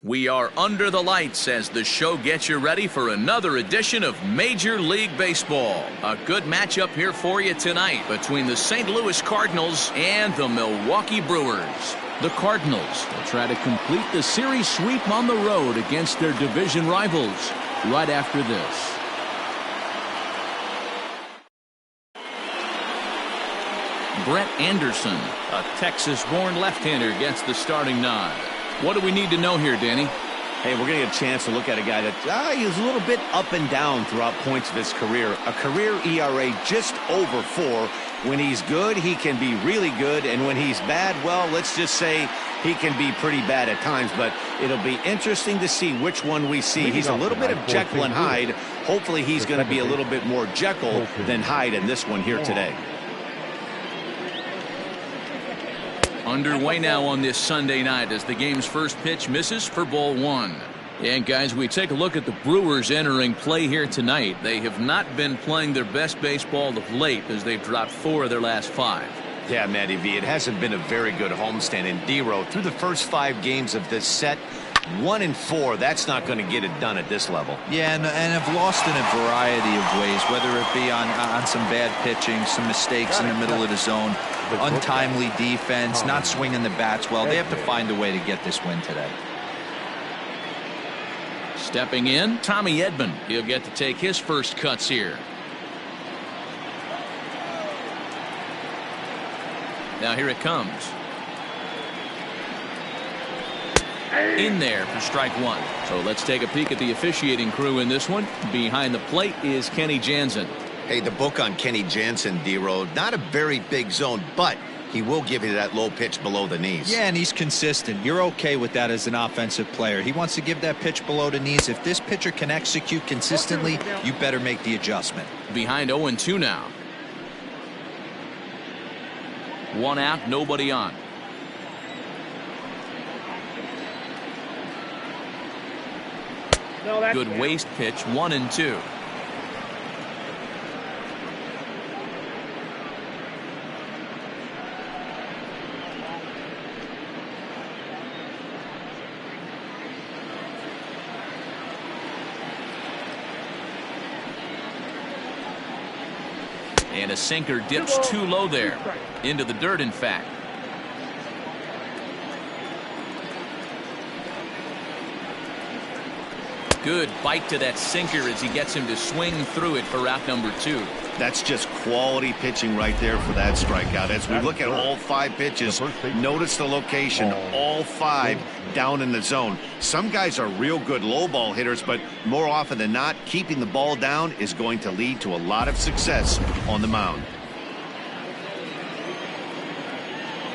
We are under the lights as the show gets you ready for another edition of Major League Baseball. A good matchup here for you tonight between the St. Louis Cardinals and the Milwaukee Brewers. The Cardinals will try to complete the series sweep on the road against their division rivals right after this. Brett Anderson, a Texas-born left-hander, gets the starting nod. What do we need to know here, Danny? Hey, we're going to get a chance to look at a guy that he's a little bit up and down throughout points of his career. A career ERA just over 4. When he's good, he can be really good. And when he's bad, well, let's just say he can be pretty bad at times. But it'll be interesting to see which one we see. He's a little bit of Jekyll and Hyde. Hopefully he's going to be a little bit more Jekyll than Hyde in this one here today. Underway now on this Sunday night as the game's first pitch misses for ball 1. And guys, we take a look at the Brewers entering play here tonight. They have not been playing their best baseball of late as they've dropped 4 of their last 5. Yeah, Matty V, it hasn't been a very good homestand. And D-Row, through the first 5 games of this set, 1-4, that's not going to get it done at this level. Yeah, and have lost in a variety of ways, whether it be on some bad pitching, some mistakes in the middle of the zone, untimely defense, not swinging the bats well. They have to find a way to get this win today. Stepping in, Tommy Edman. He'll get to take his first cuts here. Now here it comes. In there for strike 1. So let's take a peek at the officiating crew in this one. Behind the plate is Kenny Jansen. Hey, the book on Kenny Jansen, D-Road, not a very big zone, but he will give you that low pitch below the knees. Yeah, and he's consistent. You're okay with that as an offensive player. He wants to give that pitch below the knees. If this pitcher can execute consistently, you better make the adjustment. Behind 0-2 now. 1 out, nobody on. Good waste pitch, 1-2. And a sinker dips too low there. Into the dirt, in fact. Good bite to that sinker as he gets him to swing through it for out number 2. That's just quality pitching right there for that strikeout. As we look at all 5 pitches, notice the location, all 5 down in the zone. Some guys are real good low ball hitters, but more often than not, keeping the ball down is going to lead to a lot of success on the mound.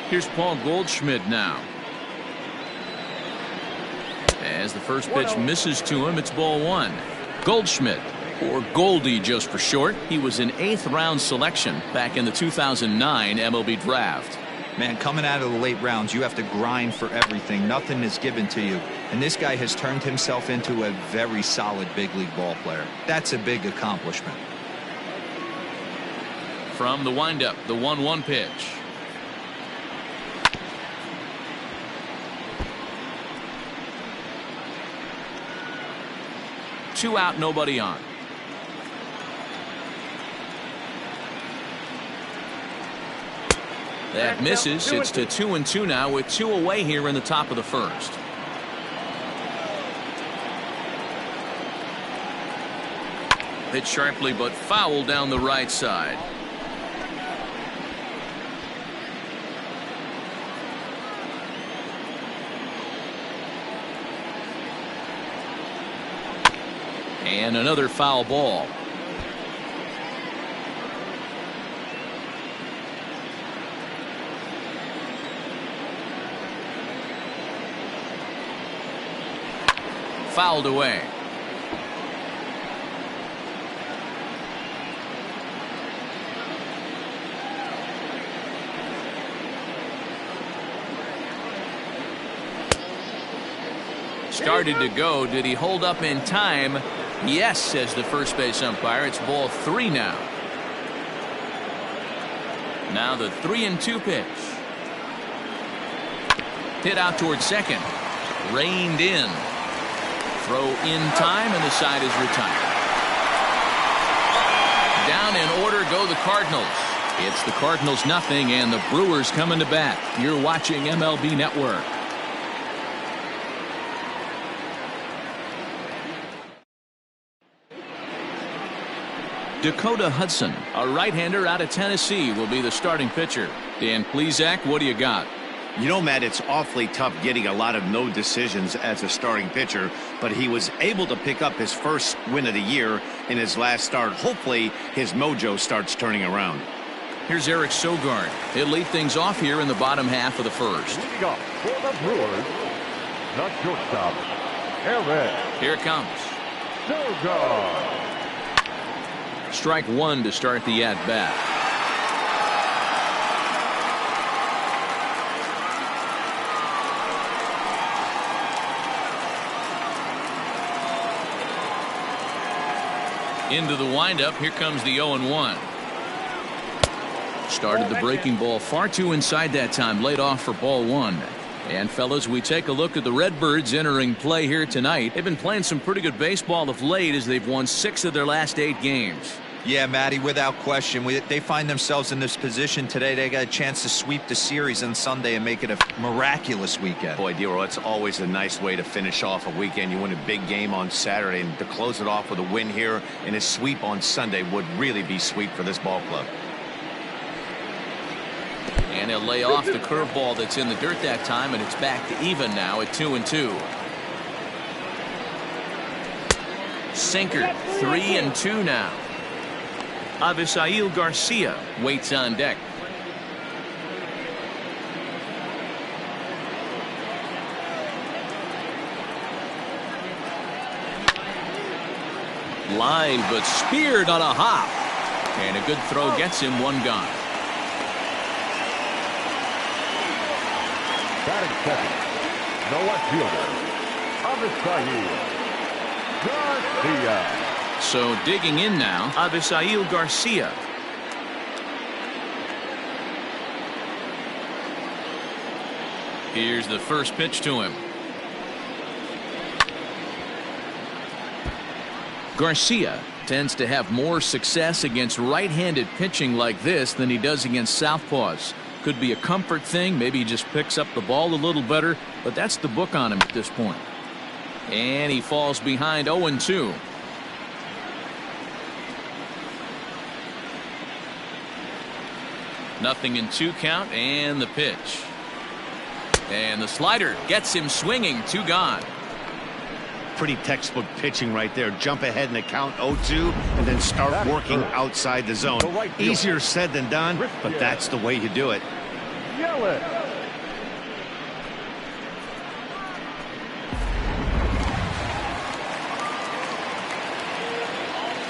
Here's Paul Goldschmidt now. As the first pitch misses to him, it's ball 1. Goldschmidt, or Goldie just for short. He was an 8th round selection back in the 2009 MLB draft. Man, coming out of the late rounds, you have to grind for everything. Nothing is given to you. And this guy has turned himself into a very solid big league ball player. That's a big accomplishment. From the windup, the 1-1 pitch. Two out, nobody on. That misses. It's to 2-2 now with 2 away here in the top of the first. Hit sharply but foul down the right side. And another foul ball. Fouled away. Started to go. Did he hold up in time? Yes, says the first base umpire. It's ball 3 now. Now the 3-2 pitch. Hit out towards second. Reined in. Throw in time, and the side is retired. Down in order go the Cardinals. It's the Cardinals nothing, and the Brewers coming to bat. You're watching MLB Network. Dakota Hudson, a right-hander out of Tennessee, will be the starting pitcher. Dan Plesac, what do you got? You know, Matt, it's awfully tough getting a lot of no decisions as a starting pitcher, but he was able to pick up his first win of the year in his last start. Hopefully, his mojo starts turning around. Here's Eric Sogard. He'll lead things off here in the bottom half of the first. Leading off for the Brewers, the shortstop, Eric. Here it comes. Sogard. Strike one to start the at-bat. Into the windup. Here comes the 0-1. Started the breaking ball far too inside that time. Laid off for ball one. And fellas, we take a look at the Redbirds entering play here tonight. They've been playing some pretty good baseball of late as they've won 6 of their last 8 games. Yeah, Matty, without question. They find themselves in this position today. They got a chance to sweep the series on Sunday and make it a miraculous weekend. Boy, Dero, it's always a nice way to finish off a weekend. You win a big game on Saturday, and to close it off with a win here and a sweep on Sunday would really be sweet for this ball club. And he'll lay off the curveball that's in the dirt that time, and it's back to even now at 2-2. Sinker, 3-2 now. Avisail Garcia waits on deck. Line, but speared on a hop. And a good throw gets him one gone. Batting second, no left fielder, Avisail Garcia. So digging in now, Avisail Garcia. Here's the first pitch to him. Garcia tends to have more success against right-handed pitching like this than he does against southpaws. Could be a comfort thing. Maybe he just picks up the ball a little better, but that's the book on him at this point. And he falls behind 0-2. Nothing in 2 count, and the pitch. And the slider gets him swinging. 2 gone. Pretty textbook pitching right there. Jump ahead in the count 0-2 and then start working outside the zone. Easier said than done, but that's the way you do it.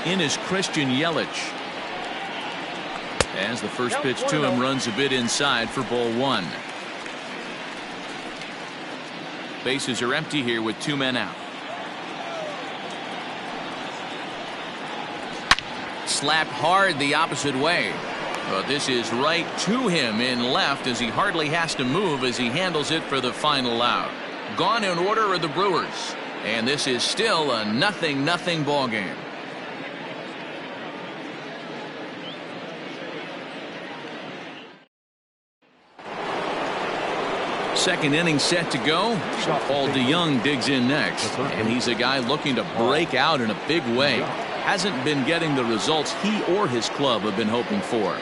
In is Christian Yelich. As the first pitch to him runs a bit inside for ball 1. Bases are empty here with 2 men out. Slapped hard the opposite way. But this is right to him in left as he hardly has to move as he handles it for the final out. Gone in order are the Brewers. And this is still a 0-0 ball game. Second inning set to go. So Paul DeYoung digs in next. And he's a guy looking to break out in a big way. Hasn't been getting the results he or his club have been hoping for.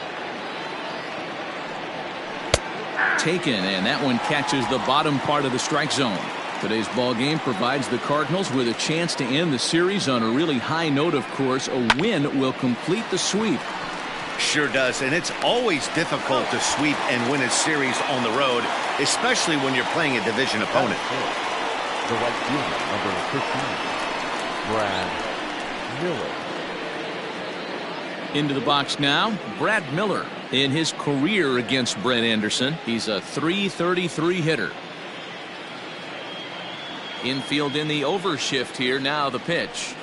Taken, and that one catches the bottom part of the strike zone. Today's ball game provides the Cardinals with a chance to end the series on a really high note, of course. A win will complete the sweep. Sure does, and it's always difficult to sweep and win a series on the road, especially when you're playing a division opponent. The right fielder, number 15, Brad Miller. Into the box now, Brad Miller. In his career against Brett Anderson, he's a .333 hitter. Infield in the overshift here. Now the pitch.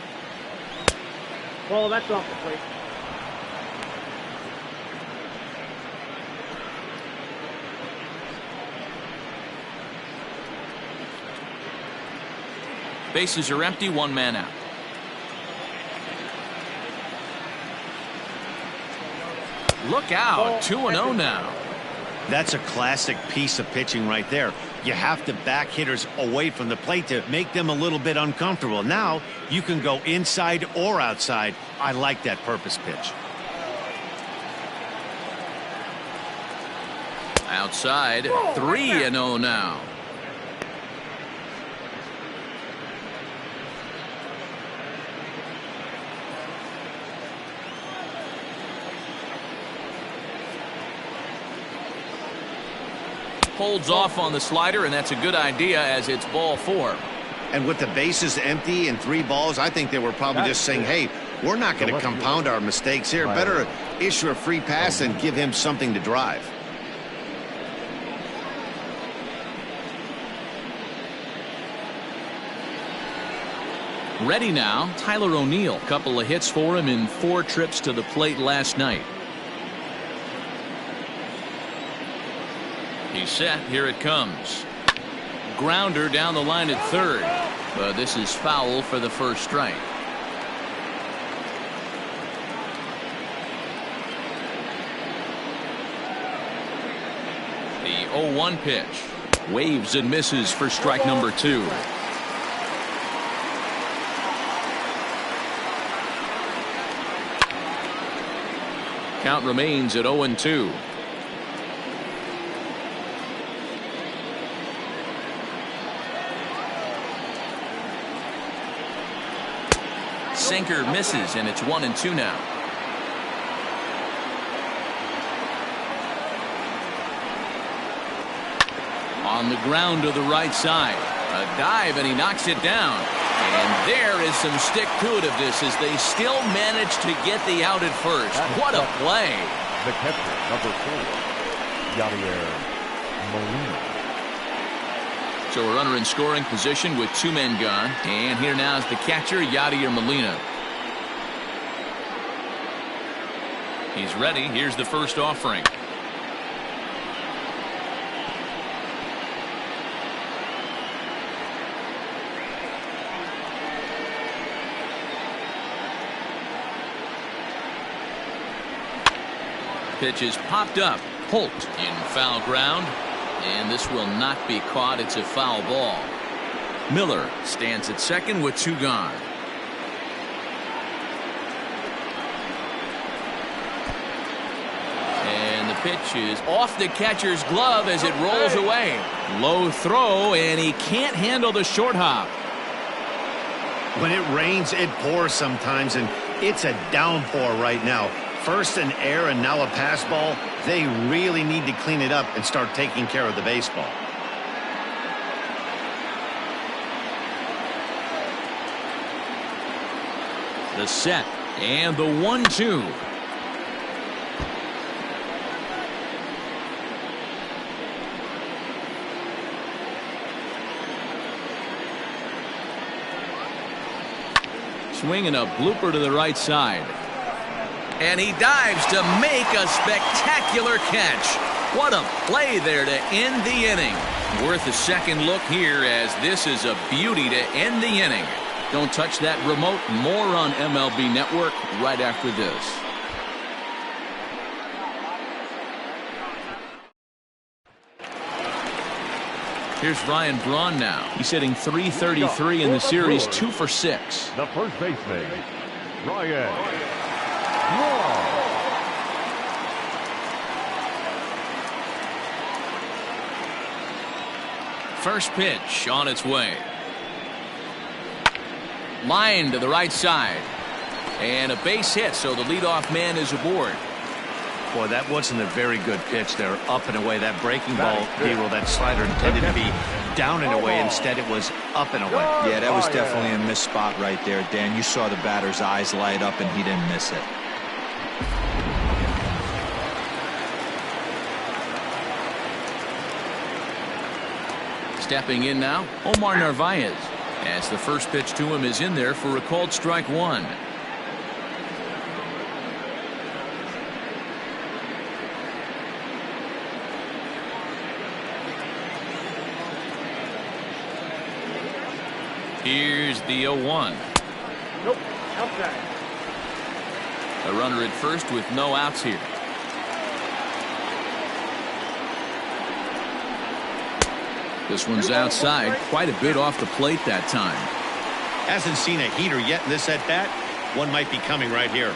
Well, that's off the plate. Bases are empty, one man out. Look out, 2-0 now. That's a classic piece of pitching right there. You have to back hitters away from the plate to make them a little bit uncomfortable. Now you can go inside or outside. I like that purpose pitch. Outside, 3-0 now. Holds off on the slider, and that's a good idea as it's ball 4. And with the bases empty and 3 balls, I think they were probably just saying, hey, we're not going to compound our mistakes here. Better issue a free pass and give him something to drive. Ready now, Tyler O'Neill. Couple of hits for him in 4 trips to the plate last night. He's set. Here it comes. Grounder down the line at third. But this is foul for the first strike. The 0-1 pitch. Waves and misses for strike number 2. Count remains at 0-2. Sinker misses, and it's 1-2 now. On the ground to the right side. A dive, and he knocks it down. And there is some stick-to-itiveness as they still manage to get the out at first. What a play. The catcher, number 4, Yadier Molina. So we're runner in scoring position with 2 men gone. And here now is the catcher, Yadier Molina. He's ready. Here's the first offering. Pitch is popped up. Holt in foul ground. And this will not be caught. It's a foul ball. Miller stands at second with 2 gone. And the pitch is off the catcher's glove as it rolls away. Low throw, and he can't handle the short hop. When it rains, it pours sometimes, and it's a downpour right now. First an error and now a pass ball. They really need to clean it up and start taking care of the baseball. The set and the 1-2. Swinging a blooper to the right side. And he dives to make a spectacular catch. What a play there to end the inning. Worth a second look here, as this is a beauty to end the inning. Don't touch that remote. More on MLB Network right after this. Here's Ryan Braun now. He's hitting .333 in the series, 2 for 6. The first baseman, Ryan Braun. First pitch on its way. Line to the right side. And a base hit, so the leadoff man is aboard. Boy, that wasn't a very good pitch there. Up and away. That breaking ball, D-roll, that slider intended to be down and away. Instead, it was up and away. Yeah, that was definitely a missed spot right there, Dan. You saw the batter's eyes light up, and he didn't miss it. Stepping in now, Omar Narvaez, as the first pitch to him is in there for a called strike 1. Here's the 0-1. Nope. Outside. A runner at first with no outs here. This one's outside, quite a bit off the plate that time. Hasn't seen a heater yet in this at-bat. One might be coming right here.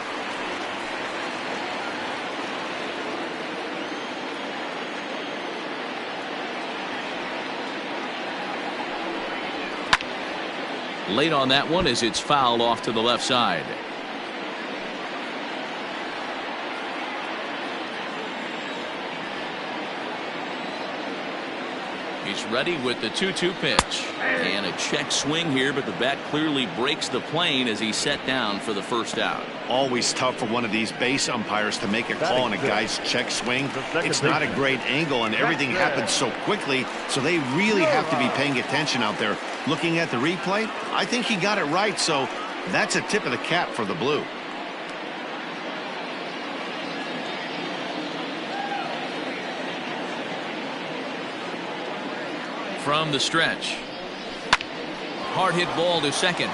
Late on that one as it's fouled off to the left side. He's ready with the 2-2 pitch. And a check swing here, but the bat clearly breaks the plane as he's set down for the first out. Always tough for one of these base umpires to make a call on a guy's check swing. It's not a great angle, and everything happens so quickly, so they really have to be paying attention out there. Looking at the replay, I think he got it right, so that's a tip of the cap for the Blue. From the stretch. Hard hit ball to second.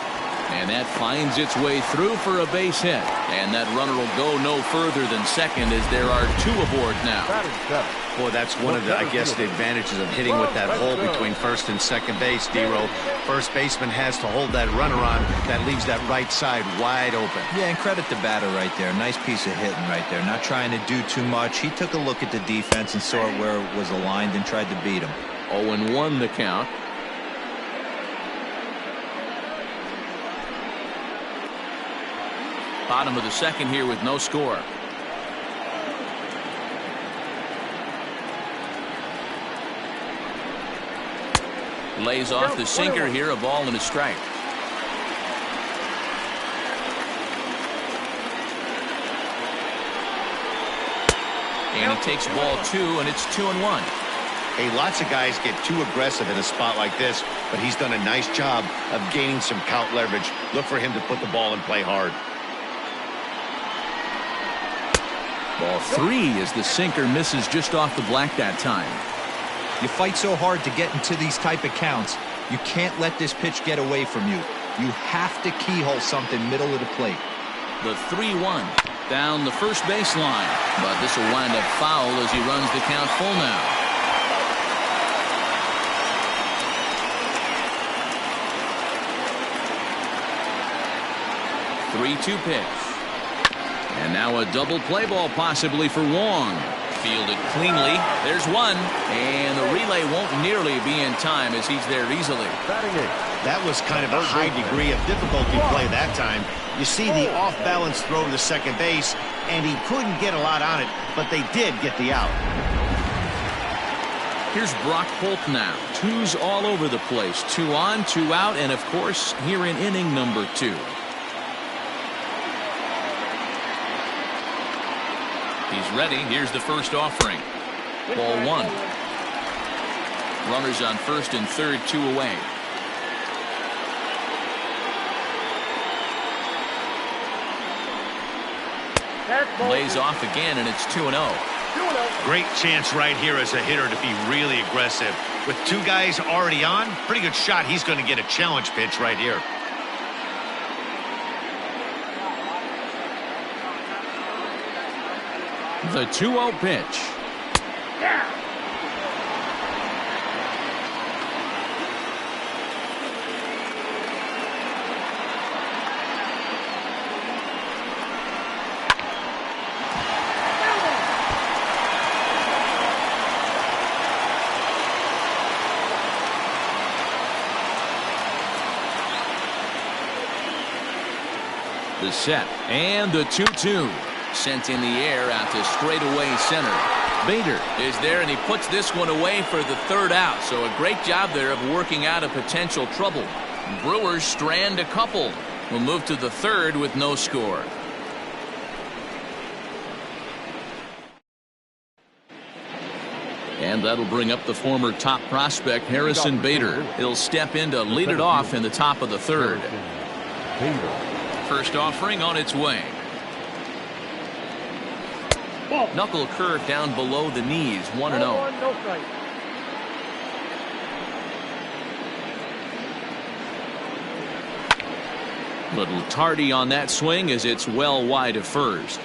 And that finds its way through for a base hit. And that runner will go no further than second as there are two aboard now. Boy, that's one of the, I guess, the advantages of hitting with that hole between first and second base, D-Row. First baseman has to hold that runner on. That leaves that right side wide open. Yeah, and credit the batter right there. Nice piece of hitting right there. Not trying to do too much. He took a look at the defense and saw it where it was aligned and tried to beat him. 0-1 the count. Bottom of the second here with no score. Lays off the sinker here, a ball and a strike. And he takes ball 2, and it's 2-1. Hey, lots of guys get too aggressive in a spot like this, but he's done a nice job of gaining some count leverage. Look for him to put the ball in play hard. Ball 3 as the sinker misses just off the black that time. You fight so hard to get into these type of counts. You can't let this pitch get away from you. You have to keyhole something middle of the plate. The 3-1 down the first baseline, but this will wind up foul as he runs the count full now. 3-2 pitch. And now a double play ball possibly for Wong. Fielded cleanly. There's one. And the relay won't nearly be in time as he's there easily. That was kind of a high degree of difficulty play that time. You see the off-balance throw to second base, and he couldn't get a lot on it, but they did get the out. Here's Brock Holt now. 2's all over the place. 2 on, 2 out, and of course here in inning number 2. He's ready. Here's the first offering. Ball 1. Runners on first and third, 2 away. Lays off again, and it's 2-0. Great chance right here as a hitter to be really aggressive. With 2 guys already on, pretty good shot. He's going to get a challenge pitch right here. The 2-0 pitch. Yeah. The set and the 2-2. Sent in the air out to straightaway center. Bader is there, and he puts this one away for the third out. So a great job there of working out a potential trouble. Brewers strand a couple. We'll move to the third with no score. And that'll bring up the former top prospect Harrison Bader. He'll step in to lead it off in the top of the third. First offering on its way. Knuckle curve down below the knees, 1-0. No strike. Little tardy on that swing as it's well wide of first.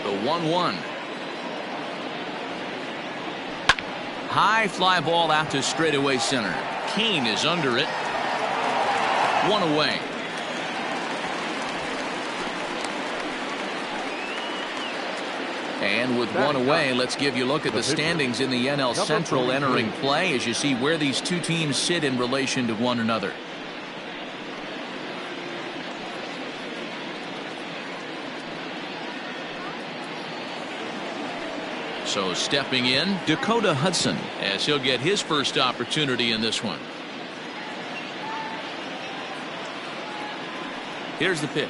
The 1-1. High fly ball out to straightaway center. Kane is under it. One away. And with one away, let's give you a look at the standings in the NL Central entering play as you see where these two teams sit in relation to one another. So stepping in, Dakota Hudson, as he'll get his first opportunity in this one. Here's the pitch.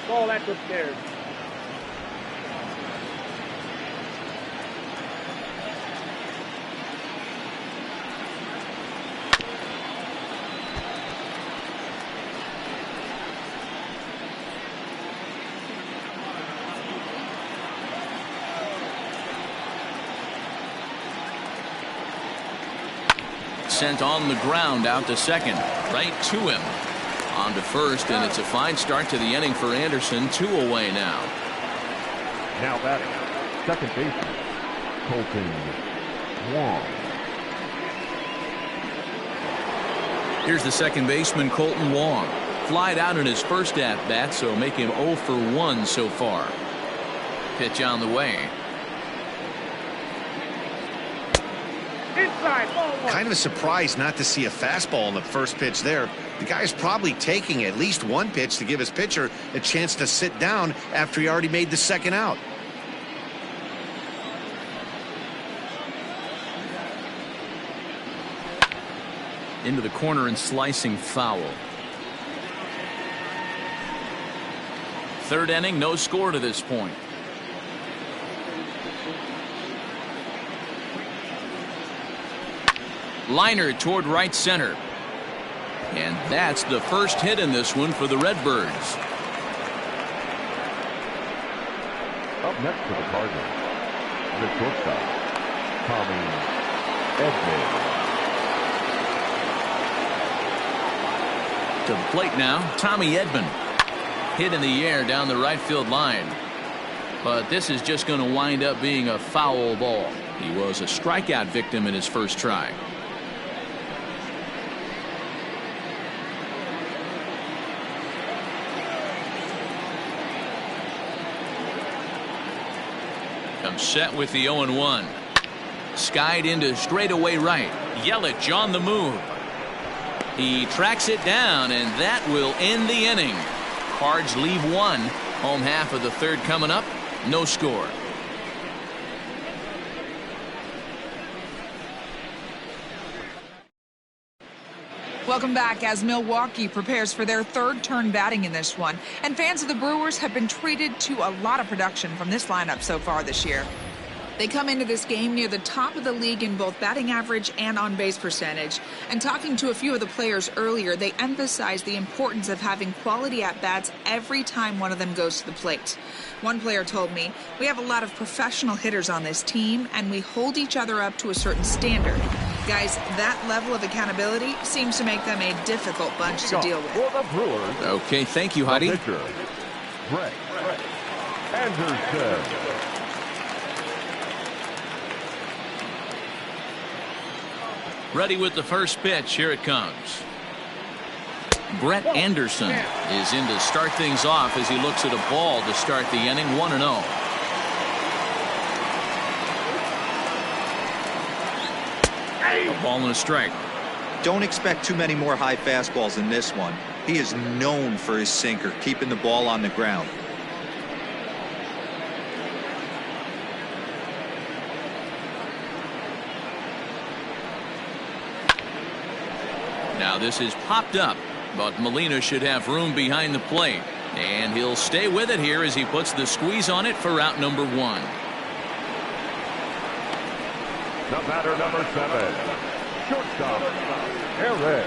Ball that's upstairs. Sent on the ground out to second, right to him. On to first, and it's a fine start to the inning for Anderson. 2 away now. Now batting, second baseman, Colton Wong. Here's the second baseman, Colton Wong. Flied out in his first at-bat, so make him 0 for 1 so far. Pitch on the way. Inside, ball one. Kind of a surprise not to see a fastball on the first pitch there. The guy's probably taking at least one pitch to give his pitcher a chance to sit down after he already made the second out. Into the corner and slicing foul. Third inning, no score to this point. Liner toward right center. And that's the first hit in this one for the Redbirds. Up next for the Cardinals, the shortstop, Tommy Edman. To the plate now, Tommy Edman. Hit in the air down the right field line. But this is just going to wind up being a foul ball. He was a strikeout victim in his first try. Set with the 0-1. Skied into straightaway right. Yelich on the move. He tracks it down, and that will end the inning. Cards leave one. Home half of the third coming up. No score. Welcome back as Milwaukee prepares for their third turn batting in this one. And fans of the Brewers have been treated to a lot of production from this lineup so far this year. They come into this game near the top of the league in both batting average and on-base percentage. And talking to a few of the players earlier, they emphasized the importance of having quality at-bats every time one of them goes to the plate. One player told me, "We have a lot of professional hitters on this team, and we hold each other up to a certain standard." Guys, that level of accountability seems to make them a difficult bunch to deal with. For the Brewers, Okay, thank you, Heidi. pitcher, Brett Anderson. Ready with the first pitch. Here it comes. Brett Anderson is in to start things off as he looks at a ball to start the inning. 1-0. A ball and a strike. Don't expect too many more high fastballs in this one. He is known for his sinker, keeping the ball on the ground. Now this is popped up, but Molina should have room behind the plate. And he'll stay with it here as he puts the squeeze on it for out number 1. The batter, number 7, shortstop, Eric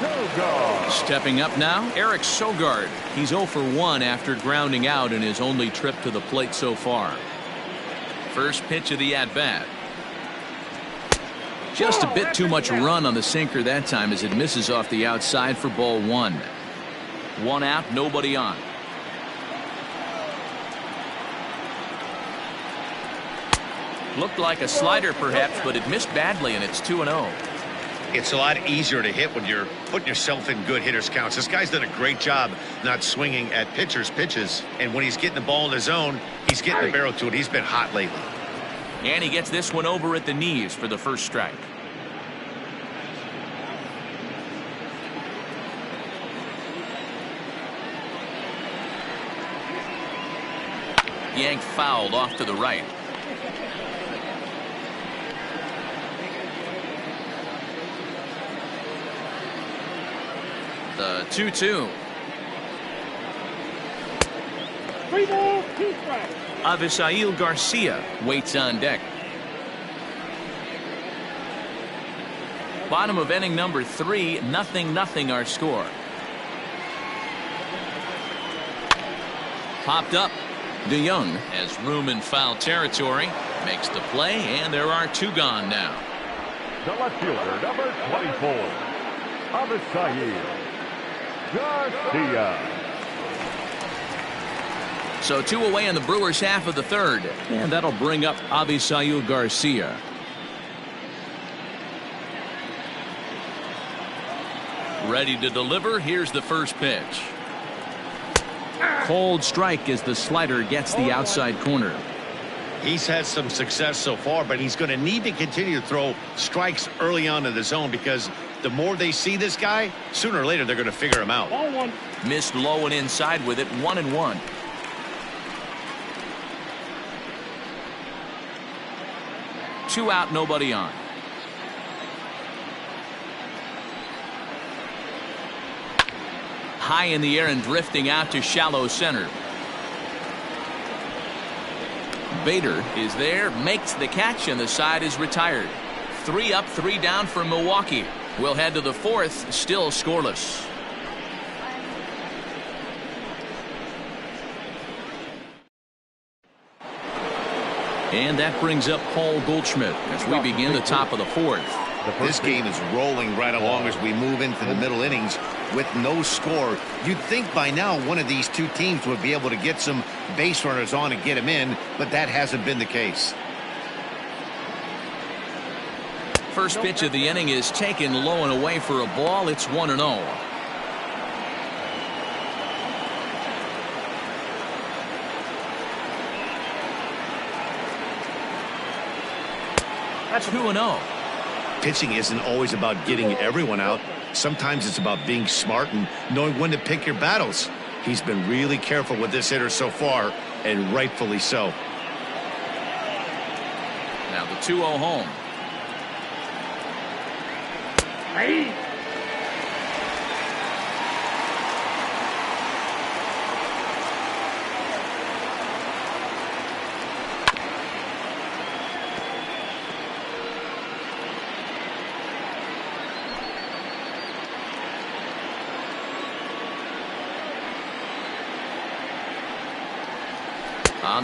Sogard. Stepping up now, Eric Sogard. He's 0 for 1 after grounding out in his only trip to the plate so far. First pitch of the at-bat. Just a bit too much run on the sinker that time as it misses off the outside for ball one. One out, nobody on. Looked like a slider perhaps, but it missed badly, and it's 2-0. It's a lot easier to hit when you're putting yourself in good hitters counts. This guy's done a great job not swinging at pitchers' pitches. And when he's getting the ball in the zone, he's getting the barrel to it. He's been hot lately. And he gets this one over at the knees for the first strike. Yanked fouled off to the right. The 2-2. 3 balls, 2 strikes. Avisail Garcia waits on deck. Bottom of inning number 3, 0-0 our score. Popped up. DeYoung has room in foul territory, makes the play, and there are 2 gone now. The left fielder, number 24, Avisail Garcia. So 2 away in the Brewers' half of the third, and that'll bring up Avisail Garcia. Ready to deliver. Here's the first pitch. Cold strike as the slider gets the outside corner. He's had some success so far, but he's going to need to continue to throw strikes early on in the zone because the more they see this guy, sooner or later they're going to figure him out. Ball 1. Missed low and inside with it, 1-1. Two out, nobody on. High in the air and drifting out to shallow center. Bader is there, makes the catch, and the side is retired. 3 up, 3 down for Milwaukee. We'll head to the fourth, still scoreless. And that brings up Paul Goldschmidt as we begin the top of the fourth. This game is rolling right along as we move into the middle innings with no score. You'd think by now one of these 2 teams would be able to get some base runners on and get them in, but that hasn't been the case. First pitch of the inning is taken low and away for a ball. It's 1-0. That's 2-0. Pitching isn't always about getting everyone out. Sometimes it's about being smart and knowing when to pick your battles. He's been really careful with this hitter so far, and rightfully so. Now the 2-0 home. Hey.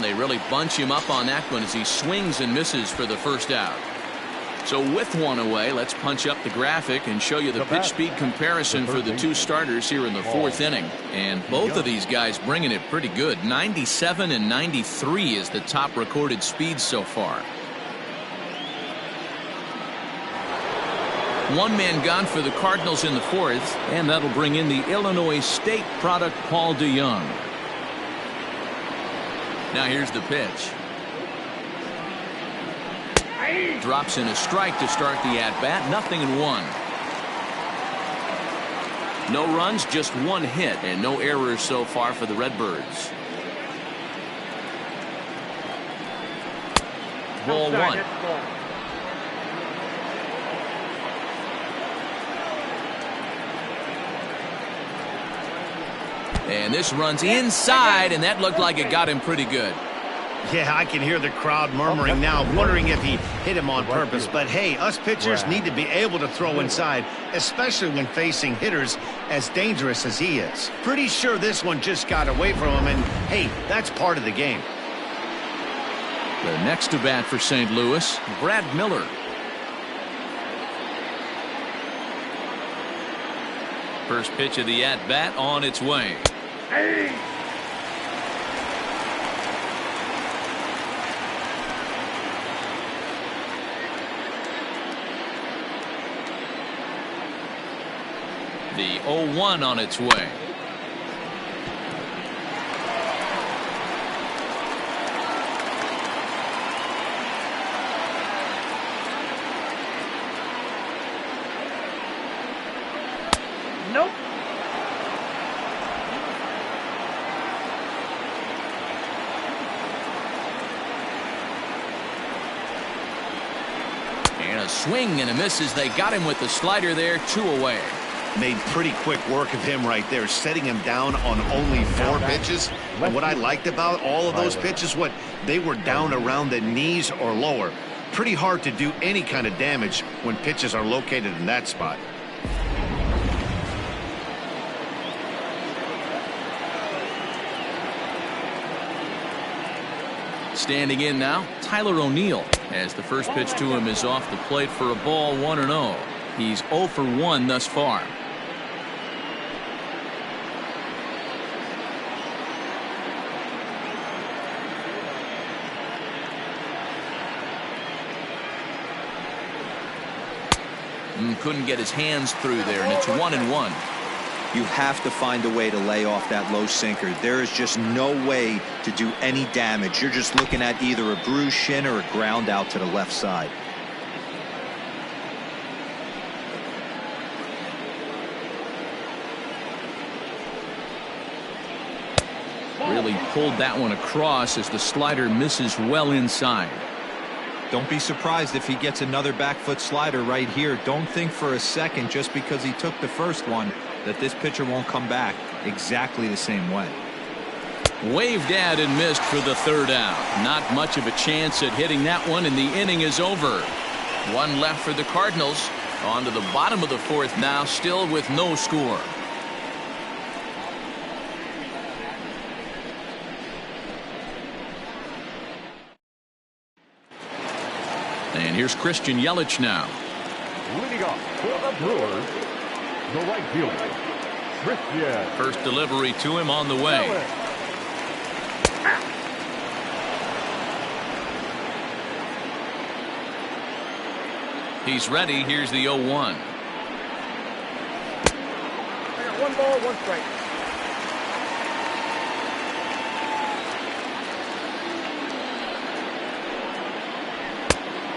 They really bunch him up on that one as he swings and misses for the first out. So with 1 away, let's punch up the graphic and show you the pitch speed comparison for the 2 starters here in the 4th inning. And both of these guys bringing it pretty good. 97 and 93 is the top recorded speed so far. 1 man gone for the Cardinals in the 4th, and that'll bring in the Illinois State product Paul DeYoung. Now here's the pitch. Drops in a strike to start the at-bat. 0-1. No runs, just 1 hit, and no errors so far for the Redbirds. Ball 1. And this runs inside, and that looked like it got him pretty good. Yeah, I can hear the crowd murmuring now, wondering if he hit him on purpose. But hey, us pitchers need to be able to throw inside, especially when facing hitters as dangerous as he is. Pretty sure this one just got away from him, and hey, that's part of the game. The next to bat for St. Louis, Brad Miller. First pitch of the at-bat on its way. Hey! The 0-1 on its way. Nope. And a swing and a miss as they got him with the slider there, 2 away. Made pretty quick work of him right there, setting him down on only 4 pitches. And what I liked about all of those pitches, they were down around the knees or lower. Pretty hard to do any kind of damage when pitches are located in that spot. Standing in now, Tyler O'Neill, as the first pitch to him is off the plate for a ball, 1-0. He's 0 for 1 thus far. Couldn't get his hands through there, and it's 1-1. You have to find a way to lay off that low sinker. There is just no way to do any damage. You're just looking at either a bruised shin or a ground out to the left side. Really pulled that one across as the slider misses well inside. Don't be surprised if he gets another back foot slider right here. Don't think for a second, just because he took the first one, that this pitcher won't come back exactly the same way. Waved at and missed for the 3rd out. Not much of a chance at hitting that one, and the inning is over. 1 left for the Cardinals. On to the bottom of the 4th now, still with no score. And here's Christian Yelich now. Leading off for the Brewers, the right fielder, Christian. First delivery to him on the way. He's ready. Here's the 0-1. I got 1 ball, 1 strike.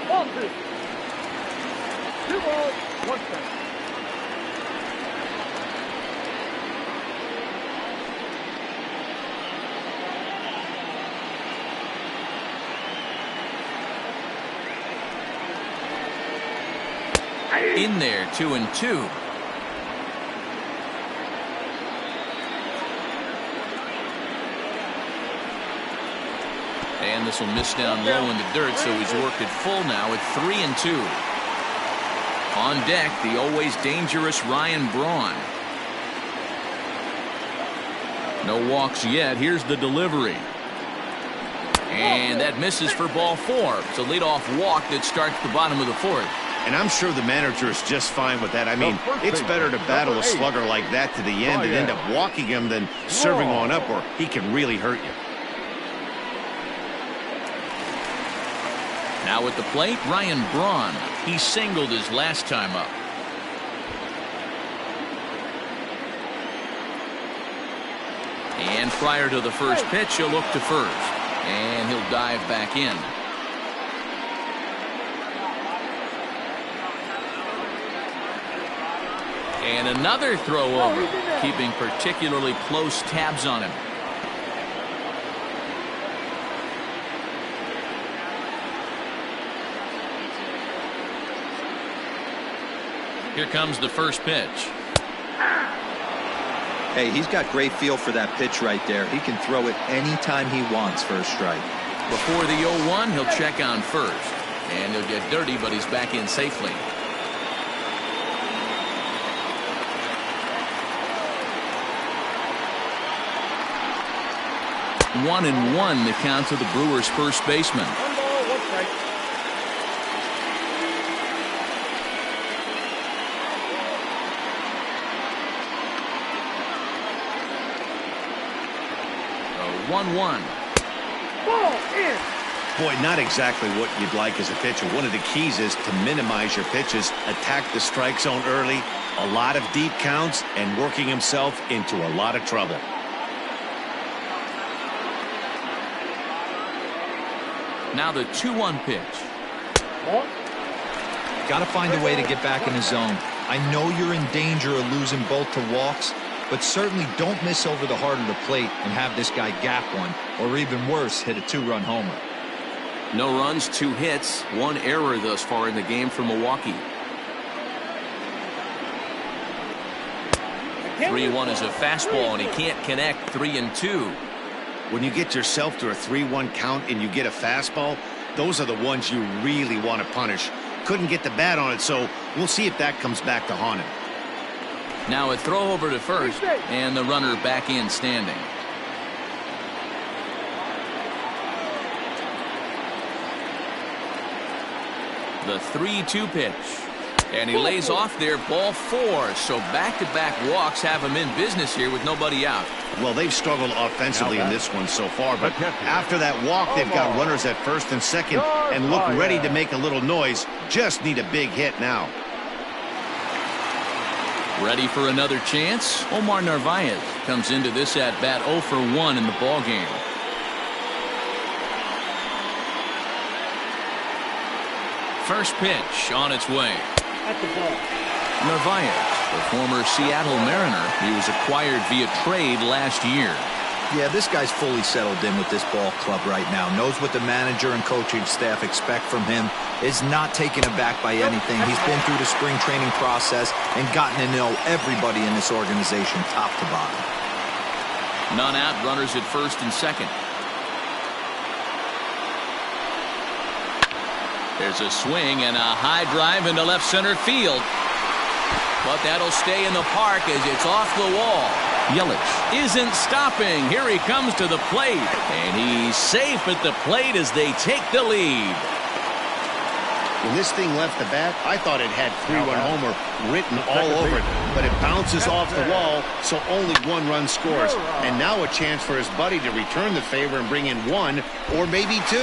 Ball 2. 2 balls, 1 strike. In there, 2-2. And this will miss down low in the dirt, so he's worked it full now at 3-2. On deck, the always dangerous Ryan Braun. No walks yet. Here's the delivery. And that misses for ball 4. It's a leadoff walk that starts the bottom of the 4th. And I'm sure the manager is just fine with that. I mean, it's better to battle a slugger like that to the end and end up walking him than serving on up, or he can really hurt you. Now at the plate, Ryan Braun. He singled his last time up. And prior to the first pitch, he'll look to first. And he'll dive back in. And another throw over, keeping particularly close tabs on him. Here comes the first pitch. Hey, he's got great feel for that pitch right there. He can throw it anytime he wants for a strike. Before the 0-1, he'll check on first. And he'll get dirty, but he's back in safely. One and one, the count to the Brewers' first baseman. 1 ball, 1 strike. 1-1. Ball in. Boy, not exactly what you'd like as a pitcher. One of the keys is to minimize your pitches, attack the strike zone early, a lot of deep counts, and working himself into a lot of trouble. Now the 2-1 pitch. Got to find a way to get back in the zone. I know you're in danger of losing both to walks, but certainly don't miss over the heart of the plate and have this guy gap one, or even worse, hit a 2-run homer. No runs, 2 hits, 1 error thus far in the game for Milwaukee. 3-1 is a fastball, and he can't connect. 3-2. When you get yourself to a 3-1 count and you get a fastball, those are the ones you really want to punish. Couldn't get the bat on it, so we'll see if that comes back to haunt him. Now a throw over to first, and the runner back in standing. The 3-2 pitch. And he lays off there, ball 4. So back-to-back walks have him in business here with nobody out. Well, they've struggled offensively in this one so far, but after that walk, they've got runners at first and second and look ready to make a little noise. Just need a big hit now. Ready for another chance? Omar Narvaez comes into this at-bat 0 for 1 in the ballgame. First pitch on its way. At the ball. Narvaez, the former Seattle Mariner. He was acquired via trade last year. Yeah, this guy's fully settled in with this ball club right now. Knows what the manager and coaching staff expect from him. Is not taken aback by anything. He's been through the spring training process and gotten to know everybody in this organization top to bottom. None out, runners at first and second. There's a swing and a high drive into left center field. But that'll stay in the park as it's off the wall. Yelich isn't stopping. Here he comes to the plate. And he's safe at the plate as they take the lead. When this thing left the bat, I thought it had 3-1 homer written all over it. But it bounces off the wall, so only 1 run scores. And now a chance for his buddy to return the favor and bring in 1 or maybe 2.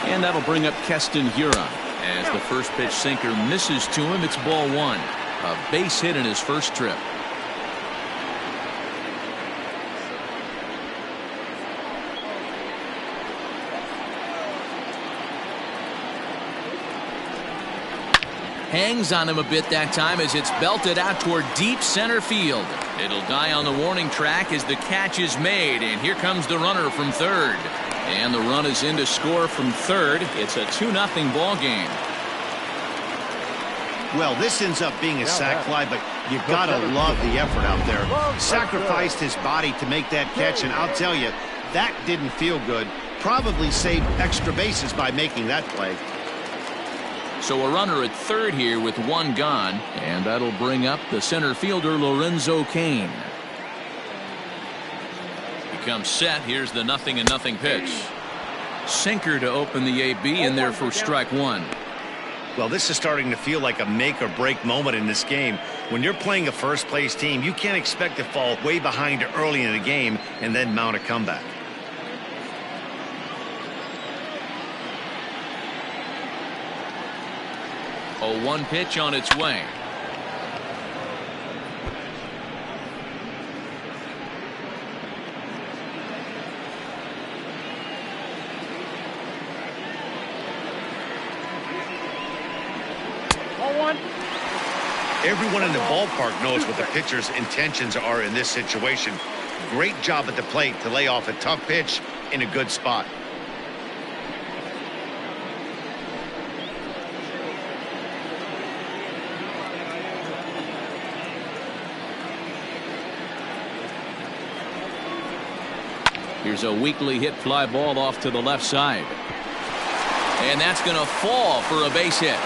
And that'll bring up Keston Hiura. As the first pitch sinker misses to him, it's ball 1. A base hit in his first trip. Hangs on him a bit that time as it's belted out toward deep center field. It'll die on the warning track as the catch is made. And here comes the runner from third. And the run is in to score from third. It's a 2-0 ball game. Well, this ends up being a sac fly, but you gotta love the effort out there. Sacrificed his body to make that catch, and I'll tell you, that didn't feel good. Probably saved extra bases by making that play. So a runner at third here with 1 gone, and that'll bring up the center fielder Lorenzo Cain. Comes set. Here's the 0-0 pitch. Sinker to open the AB, and there for strike 1. Well, this is starting to feel like a make or break moment in this game. When you're playing a first place team, you can't expect to fall way behind early in the game and then mount a comeback. A 1 pitch on its way. Everyone in the ballpark knows what the pitcher's intentions are in this situation. Great job at the plate to lay off a tough pitch in a good spot. Here's a weakly hit fly ball off to the left side. And that's going to fall for a base hit.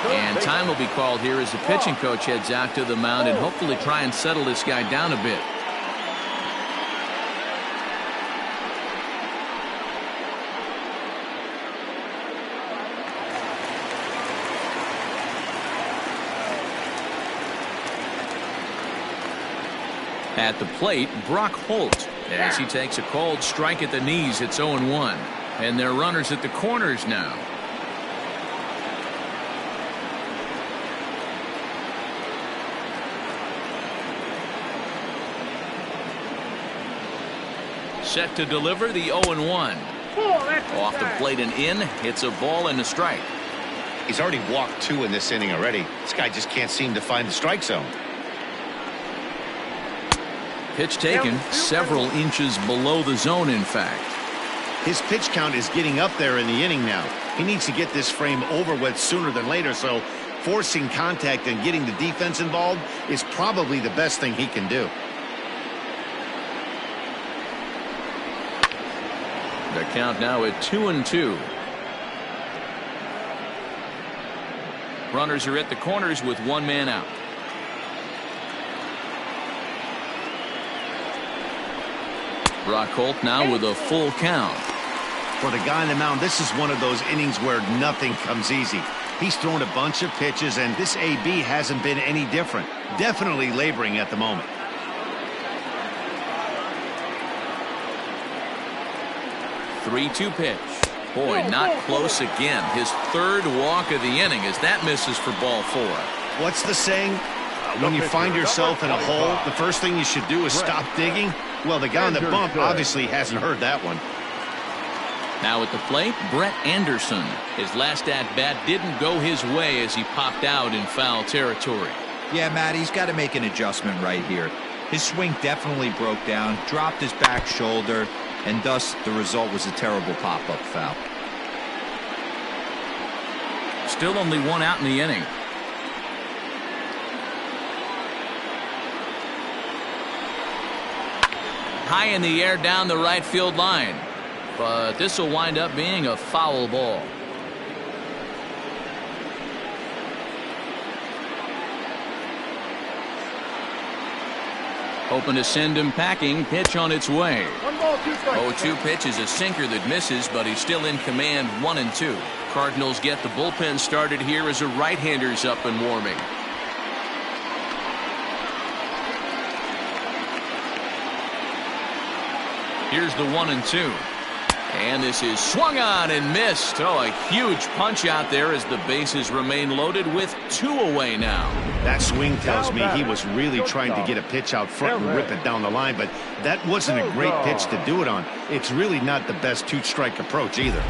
And time will be called here as the pitching coach heads out to the mound and hopefully try and settle this guy down a bit. At the plate, Brock Holt, as he takes a cold strike at the knees. It's 0-1. And they're runners at the corners now. Set to deliver the 0-1. Off the plate and in. It's a ball and a strike. He's already walked 2 in this inning already. This guy just can't seem to find the strike zone. Pitch taken several inches below the zone, in fact. His pitch count is getting up there in the inning now. He needs to get this frame over with sooner than later, so forcing contact and getting the defense involved is probably the best thing he can do. The count now at 2-2. Runners are at the corners with 1 man out. Brock Holt now with a full count. For the guy on the mound, this is one of those innings where nothing comes easy. He's thrown a bunch of pitches, and this AB hasn't been any different. Definitely laboring at the moment. Three-two pitch. Boy, not close again. His 3rd walk of the inning as that misses for ball 4. What's the saying? When you find yourself in a hole, the first thing you should do is stop digging. Well, the guy on the bump obviously hasn't heard that one. Now at the plate, Brett Anderson. His last at-bat didn't go his way as he popped out in foul territory. Yeah, Matt, he's got to make an adjustment right here. His swing definitely broke down, dropped his back shoulder, and thus the result was a terrible pop-up foul. Still only 1 out in the inning. High in the air down the right field line. But this will wind up being a foul ball. Hoping to send him packing. Pitch on its way. 0-2 pitch is a sinker that misses, but he's still in command. 1-2. Cardinals get the bullpen started here as a right-hander's up and warming. Here's the 1-2. And this is swung on and missed. Oh, a huge punch out there as the bases remain loaded with 2 away now. That swing tells me he was really trying to get a pitch out front and rip it down the line, but that wasn't a great pitch to do it on. It's really not the best 2-strike approach either.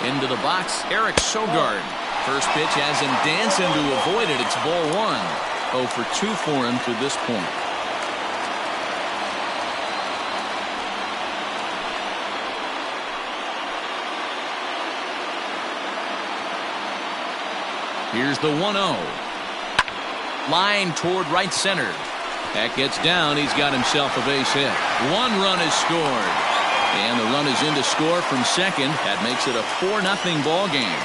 Into the box, Eric Sogard. First pitch has him dancing to avoid it. It's ball 1. 0 for 2 for him to this point. Here's the 1-0. Line toward right center. That gets down. He's got himself a base hit. 1 run is scored. And the run is in to score from second. That makes it a 4-0 ball game.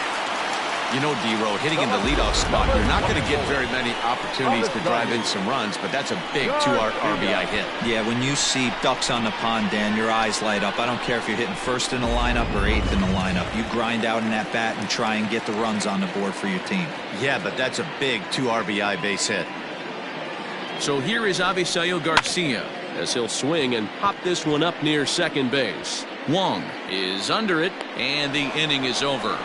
You know, D-Road, hitting in the leadoff spot, you're not going to get very many opportunities to drive in some runs, but that's a big 2 RBI hit. Yeah, when you see ducks on the pond, Dan, your eyes light up. I don't care if you're hitting first in the lineup or 8th in the lineup. You grind out in that bat and try and get the runs on the board for your team. Yeah, but that's a big 2 RBI base hit. So here is Avisail Garcia as he'll swing and pop this one up near second base. Wong is under it, and the inning is over.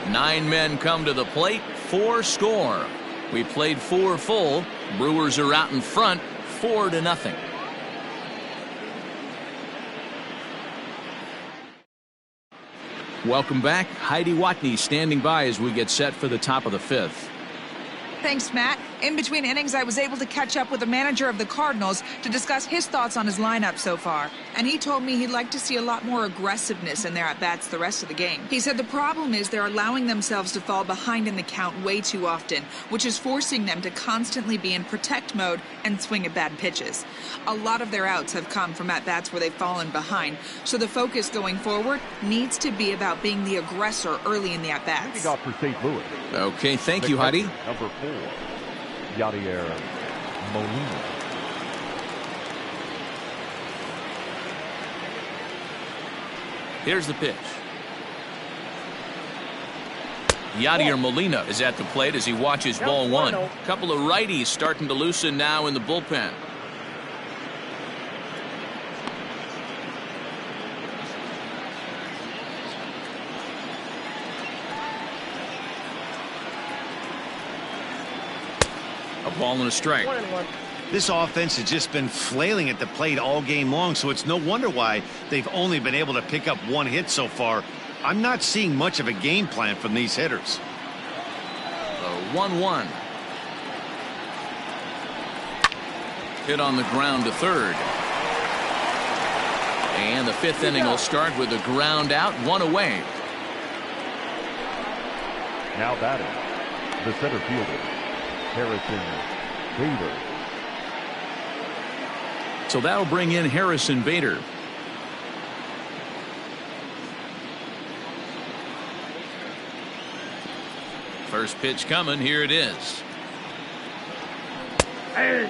9 men come to the plate, 4 score. We played 4 full. Brewers are out in front, 4-0. Welcome back. Heidi Watney standing by as we get set for the top of the 5th. Thanks, Matt. In between innings, I was able to catch up with the manager of the Cardinals to discuss his thoughts on his lineup so far. And he told me he'd like to see a lot more aggressiveness in their at-bats the rest of the game. He said the problem is they're allowing themselves to fall behind in the count way too often, which is forcing them to constantly be in protect mode and swing at bad pitches. A lot of their outs have come from at-bats where they've fallen behind, so the focus going forward needs to be about being the aggressor early in the at-bats. For St. Louis. Okay, thank you, Heidi. Number 4, Yadier Molina. Here's the pitch. Yadier Molina is at the plate as he watches ball one. A couple of righties starting to loosen now in the bullpen. A ball and a strike. This offense has just been flailing at the plate all game long, so it's no wonder why they've only been able to pick up one hit so far. I'm not seeing much of a game plan from these hitters. The 1-1. Hit on the ground to third. And the fifth inning will start with a ground out, one away. Now batting, the center fielder, Harrison Bader. So that'll bring in Harrison Bader. First pitch coming. Here it is. Hey.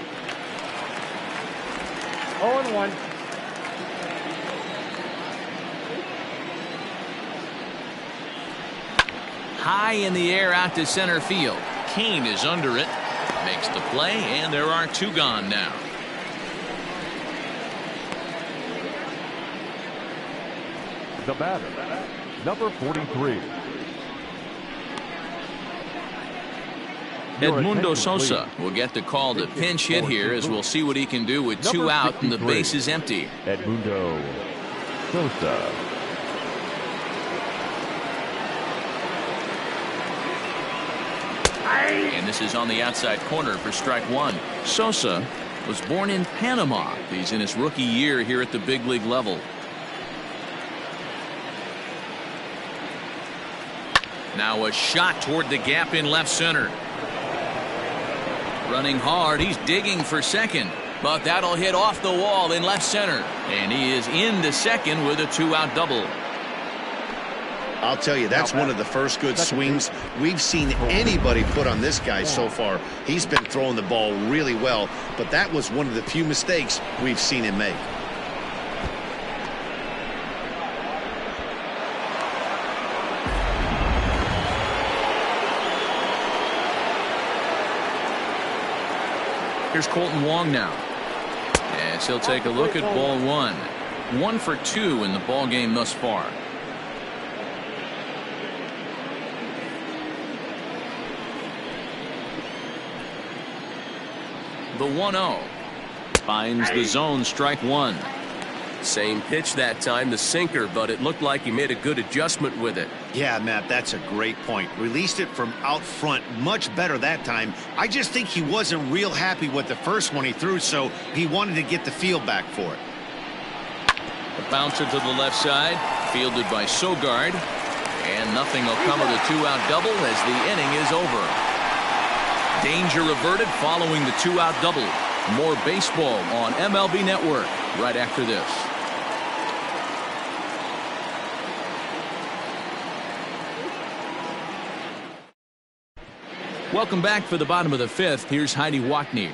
0-1. High in the air out to center field. Kane is under it. Makes the play, and there are two gone now. The batter, number 43. Edmundo Sosa will get the call to pinch hit here, as we'll see what he can do with two out and the base is empty. Edmundo Sosa. And this is on the outside corner for strike one. Sosa was born in Panama. He's in his rookie year here at the big league level. Now a shot toward the gap in left center. Running hard, he's digging for second, but that'll hit off the wall in left center, and he is into second with a two-out double. I'll tell you, that's one of the first good swings we've seen anybody put on this guy so far. He's been throwing the ball really well, but that was one of the few mistakes we've seen him make. Here's Colton Wong now. As he'll take a look at ball one. 1 for 2 in the ball game thus far. The 1-0 finds the zone, strike one. Same pitch that time, the sinker, but it looked like he made a good adjustment with it. Yeah, Matt, that's a great point. Released it from out front much better that time. I just think he wasn't real happy with the first one he threw, so he wanted to get the feel back for it. A bouncer to the left side, fielded by Sogard, and nothing will come of the two-out double as the inning is over. Danger averted following the two-out double. More baseball on MLB Network right after this. Welcome back for the bottom of the fifth. Here's Heidi Watney.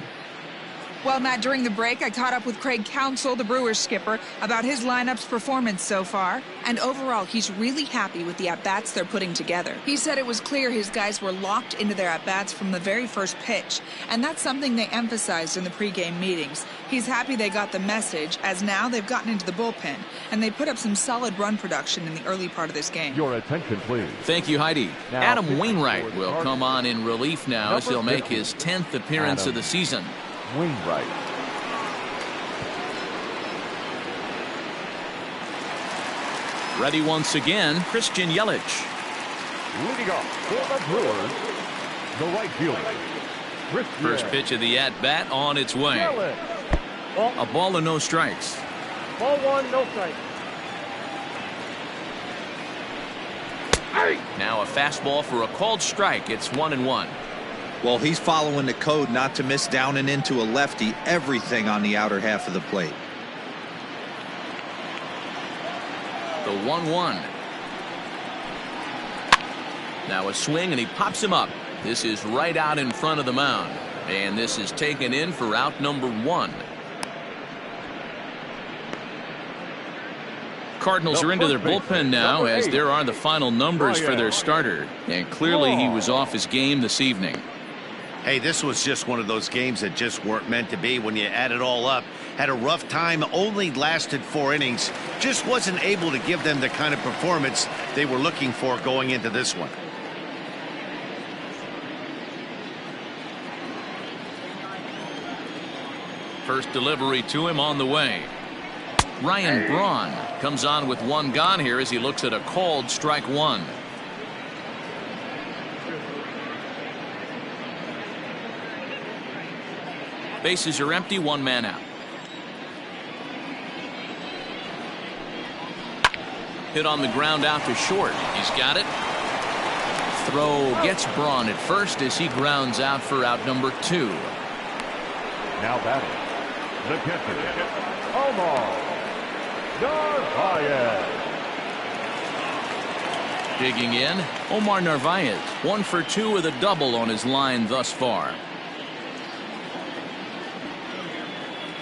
Well, Matt, during the break, I caught up with Craig Counsell, the Brewers skipper, about his lineup's performance so far. And overall, he's really happy with the at-bats they're putting together. He said it was clear his guys were locked into their at-bats from the very first pitch. And that's something they emphasized in the pregame meetings. He's happy they got the message, as now they've gotten into the bullpen. And they put up some solid run production in the early part of this game. Your attention, please. Thank you, Heidi. Now, Adam Wainwright will come on in relief now as he'll make his 10th appearance of the season. Wainwright. Ready once again, Christian Yelich. Leading off for the Brewers, the right fielder, Christian. First pitch of the at-bat on its way. Yelich. A ball and no strikes. Ball one, no strike. Now a fastball for a called strike. It's 1-1. Well, he's following the code not to miss down and into a lefty, everything on the outer half of the plate. The 1-1. Now a swing and he pops him up. This is right out in front of the mound. And this is taken in for out number 1. Cardinals are into their bullpen now, as there are the final numbers for their starter. And clearly he was off his game this evening. Hey, this was just one of those games that just weren't meant to be when you add it all up. Had a rough time, only lasted 4 innings. Just wasn't able to give them the kind of performance they were looking for going into this one. First delivery to him on the way. Ryan Braun comes on with 1 gone here as he looks at a called strike 1. Bases are empty, 1 man out. Hit on the ground out to short. He's got it. Throw gets Braun at first as he grounds out for out number 2. Now batting, the catcher, Omar Narvaez. Digging in, Omar Narvaez, 1 for 2 with a double on his line thus far.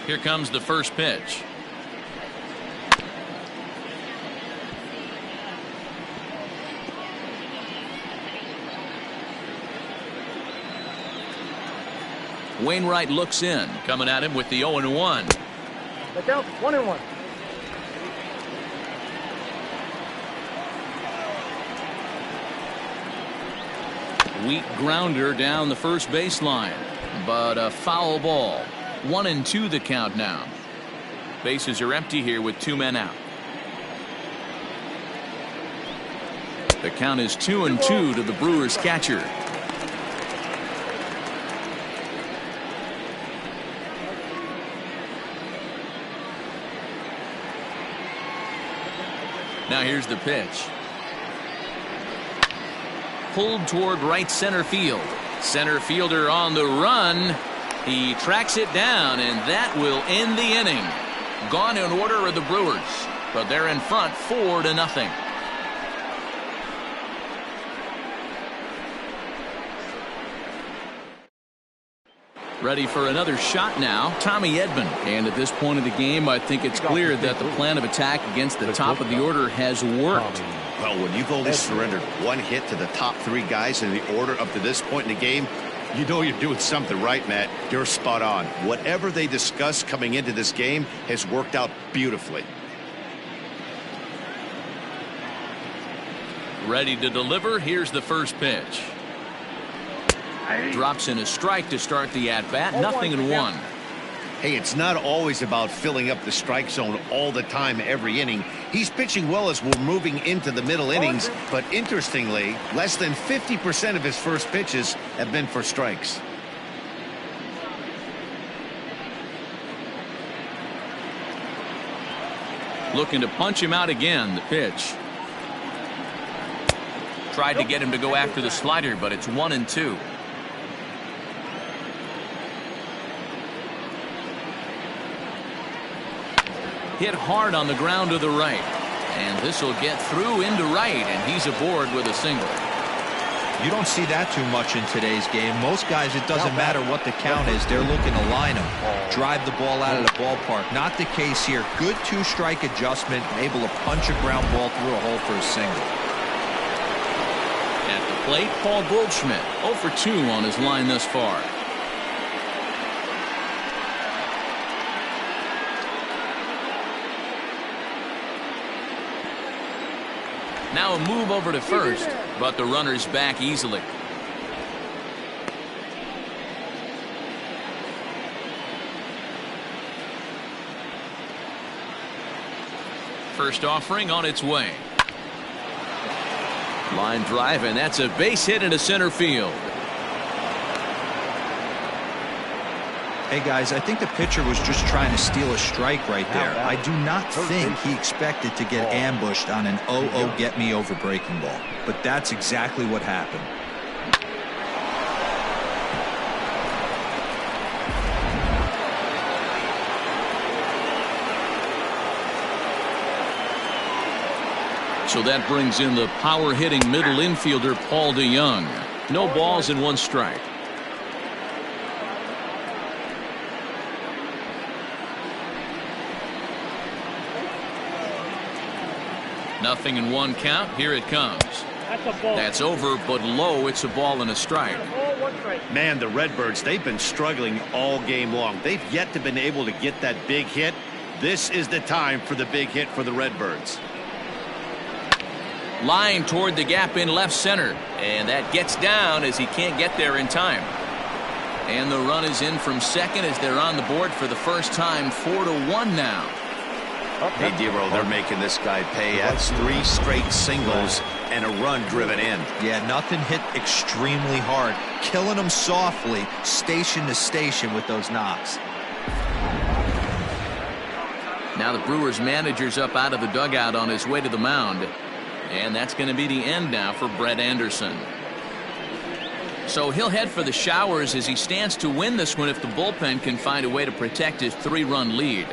Here comes the first pitch. Wainwright looks in, coming at him with the 0-1. The count 1-1. Weak grounder down the first baseline, but a foul ball. 1-2 the count now. Bases are empty here with 2 men out. The count is 2-2 to the Brewers catcher. Now here's the pitch. Pulled toward right center field. Center fielder on the run. He tracks it down, and that will end the inning. Gone in order are the Brewers, but they're in front 4-0. Ready for another shot now, Tommy Edman. And at this point of the game, I think it's clear that the plan of attack against the top of the order has worked. Well, when you've only surrendered 1 hit to the top 3 guys in the order up to this point in the game, you know you're doing something right, Matt. You're spot on. Whatever they discussed coming into this game has worked out beautifully. Ready to deliver. Here's the first pitch. Drops in a strike to start the at-bat. 0-1. Hey, it's not always about filling up the strike zone all the time every inning. He's pitching well as we're moving into the middle innings, but interestingly, less than 50% of his first pitches have been for strikes. Looking to punch him out again. The pitch. Tried to get him to go after the slider, but it's 1-2. Hit hard on the ground to the right, and this will get through into right, and he's aboard with a single. You don't see that too much in today's game. Most guys, it doesn't matter what the count is, they're looking to line them, drive the ball out of the ballpark. Not the case here. Good 2-strike adjustment, able to punch a ground ball through a hole for a single. At the plate, Paul Goldschmidt, 0 for 2 on his line thus far. Now a move over to first, but the runner's back easily. First offering on its way. Line drive, and that's a base hit into center field. Hey guys, I think the pitcher was just trying to steal a strike right there. I do not think he expected to get ambushed on an 0-0 get me over breaking ball, but that's exactly what happened. So that brings in the power hitting middle infielder Paul DeYoung. No balls and 1 strike. Nothing in one count. Here it comes. That's over, but low. It's a ball and a strike. Man, the Redbirds, they've been struggling all game long. They've yet to been able to get that big hit. This is the time for the big hit for the Redbirds. Line toward the gap in left center, and that gets down as he can't get there in time. And the run is in from second as they're on the board for the first time. 4-1 now. Hey, Dero, they're making this guy pay. That's 3 straight singles and a run driven in. Yeah, nothing hit extremely hard. Killing them softly, station to station with those knocks. Now the Brewers manager's up out of the dugout on his way to the mound. And that's going to be the end now for Brett Anderson. So he'll head for the showers as he stands to win this one if the bullpen can find a way to protect his 3-run lead.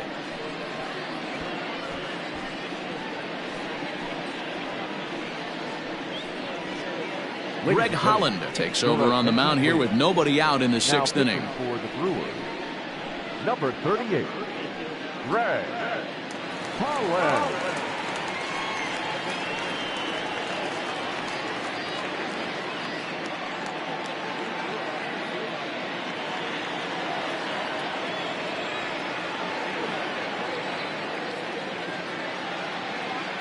Greg Holland takes over on the mound here with nobody out in the 6th inning. For the Brewers, number 38, Greg Holland.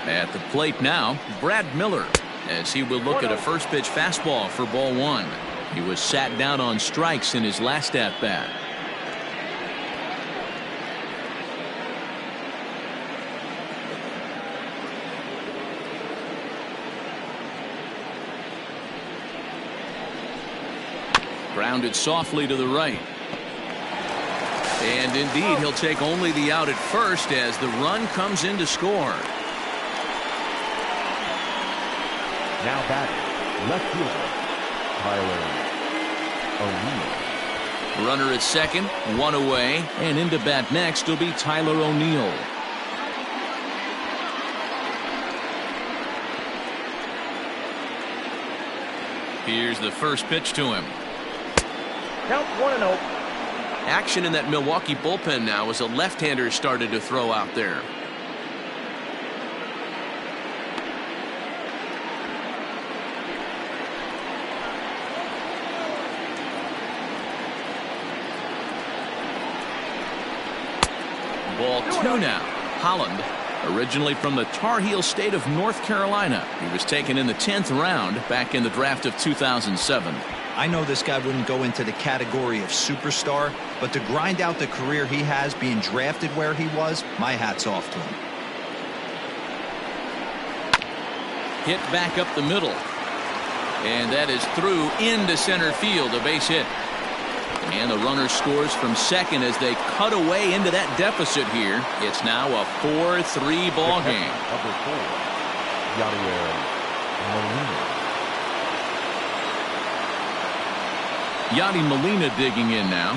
At the plate now, Brad Miller, as he will look at a first pitch fastball for ball 1. He was sat down on strikes in his last at bat. Grounded softly to the right. And indeed, he'll take only the out at first as the run comes in to score. Now back, left fielder, Tyler O'Neill. Runner at second, 1 away, and into bat next will be Tyler O'Neill. Here's the first pitch to him. Count 1-0. Action in that Milwaukee bullpen now as a left-hander started to throw out there. Ball 2 now. Holland, originally from the Tar Heel state of North Carolina. He was taken in the 10th round back in the draft of 2007. I know this guy wouldn't go into the category of superstar, but to grind out the career he has being drafted where he was, my hat's off to him. Hit back up the middle. And that is through into center field, a base hit. And the runner scores from second as they cut away into that deficit here. It's now a 4-3 ball game. Number 4, Yadier Molina. Yadi Molina digging in now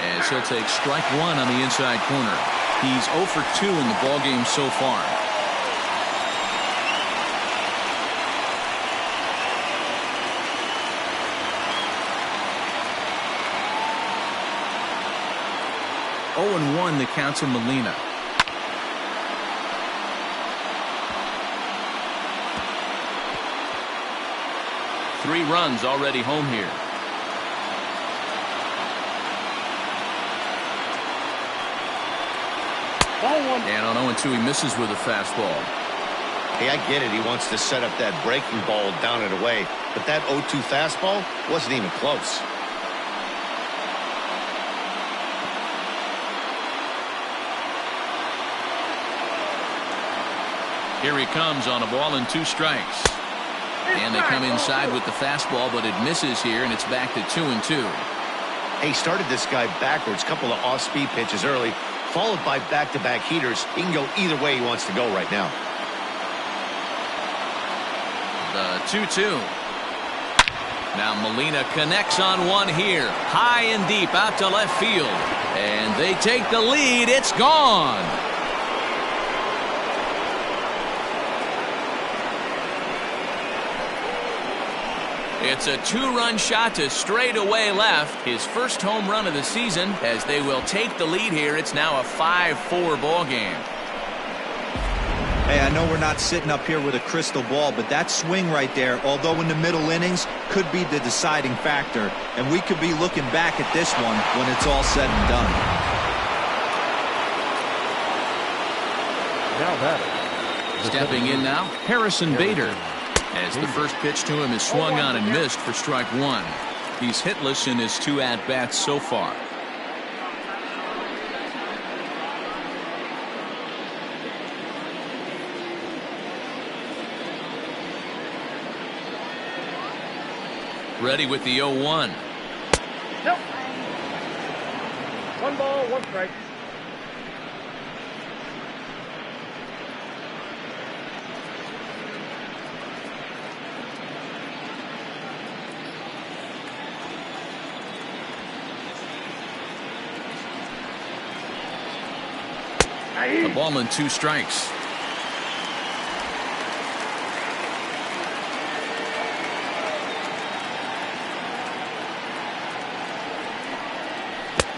as he'll take strike 1 on the inside corner. He's 0 for 2 in the ball game so far. Oh and 1 the count to Molina. Three runs already home here. And on 0-2 he misses with a fastball. Hey, I get it. He wants to set up that breaking ball down and away. But that 0-2 fastball wasn't even close. Here he comes on a ball and 2 strikes. And they come inside with the fastball, but it misses here, and it's back to 2-2. He started this guy backwards, couple of off-speed pitches early, followed by back-to-back heaters. He can go either way he wants to go right now. The 2-2. Now Molina connects on one here. High and deep out to left field. And they take the lead. It's gone. It's a 2-run shot to straightaway left. His first home run of the season as they will take the lead here. It's now a 5-4 ball game. Hey, I know we're not sitting up here with a crystal ball, but that swing right there, although in the middle innings, could be the deciding factor. And we could be looking back at this one when it's all said and done. Now that Stepping in now, Harrison Bader. As the first pitch to him is swung on and missed for strike one. He's hitless in his 2 at-bats so far. Ready with the 0-1. Nope. 1 ball, 1 strike. A ball and 2 strikes.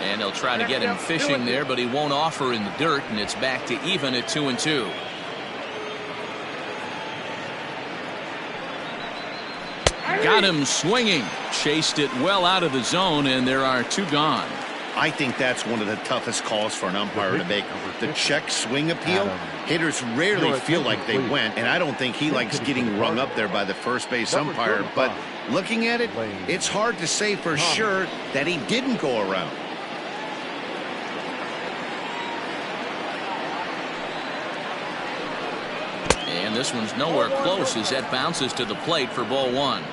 And they'll try to get him fishing there, but he won't offer in the dirt, and it's back to even at 2-2. Got him swinging. Chased it well out of the zone, and there are 2 gone. I think that's one of the toughest calls for an umpire to make. The check swing appeal. Hitters rarely feel like they went, and I don't think he likes getting rung up there by the first base umpire. But looking at it, it's hard to say for sure that he didn't go around. And this one's nowhere close as that bounces to the plate for ball 1.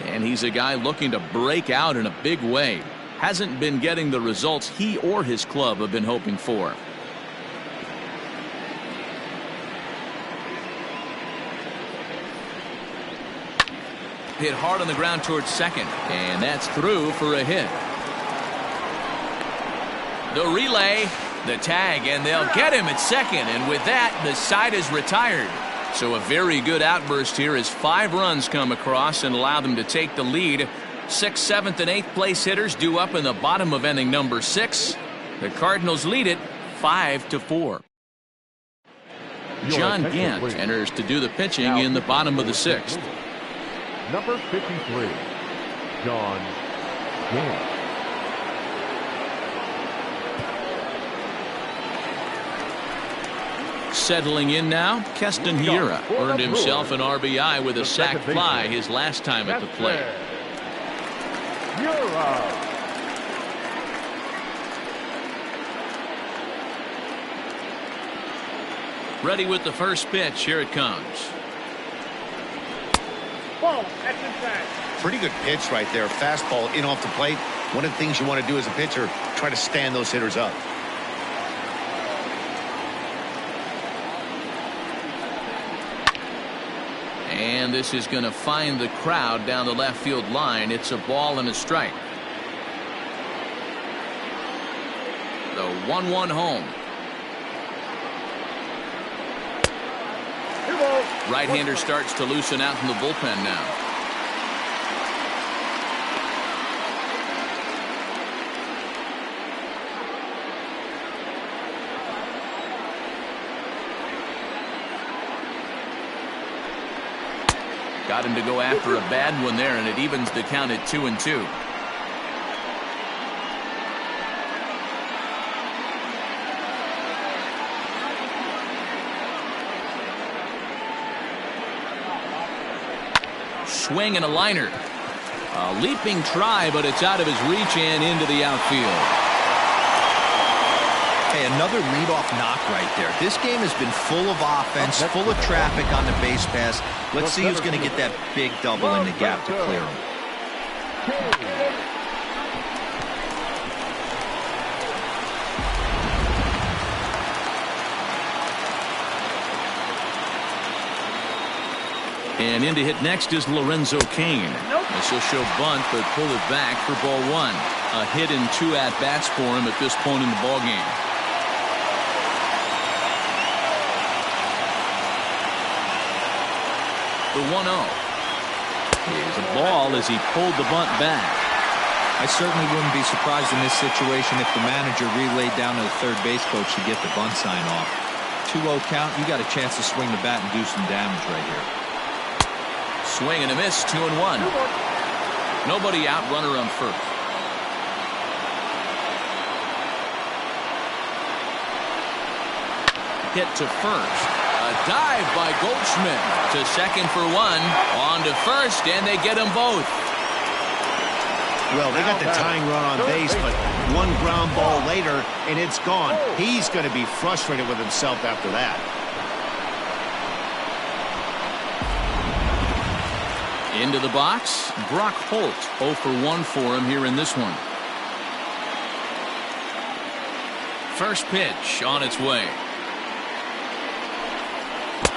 And he's a guy looking to break out in a big way. Hasn't been getting the results he or his club have been hoping for. Hit hard on the ground towards second, and that's through for a hit. The relay, the tag, and they'll get him at second, and with that, the side is retired. So a very good outburst here as 5 runs come across and allow them to take the lead. 6th, 7th, and 8th place hitters due up in the bottom of inning number 6. The Cardinals lead it 5-4. John Gant enters to do the pitching in the bottom of the 6th. number 53, John Gant. Settling in now, Keston Hiura earned himself an RBI with a sac fly his last time at the plate. Ready with the first pitch. Here it comes. Ball, that's inside. Pretty good pitch right there. Fastball in off the plate. One of the things you want to do as a pitcher, try to stand those hitters up. And this is going to find the crowd down the left field line. It's a ball and a strike. The 1-1 home. Right-hander starts to loosen out in the bullpen now. Got him to go after a bad one there, and it evens the count at 2-2. Swing and a liner. A leaping try, but it's out of his reach and into the outfield. Hey, another leadoff knock right there. This game has been full of offense, full of traffic on the base pass. Let's see who's going to get that big double in the gap to clear him. And in to hit next is Lorenzo Cain. This will show bunt, but pull it back for ball 1. A hit and 2 at-bats for him at this point in the ballgame. The 1-0. Here's a ball as he pulled the bunt back. I certainly wouldn't be surprised in this situation if the manager relayed down to the third base coach to get the bunt sign off. 2-0 count. You got a chance to swing the bat and do some damage right here. Swing and a miss, 2-1. Nobody out, runner on first. Hit to first. A dive by Goldschmidt to second for one. On to first, and they get them both. Well, they got the tying run on base, but one ground ball later, and it's gone. He's going to be frustrated with himself after that. Into the box, Brock Holt, 0 for 1 for him here in this one. First pitch on its way.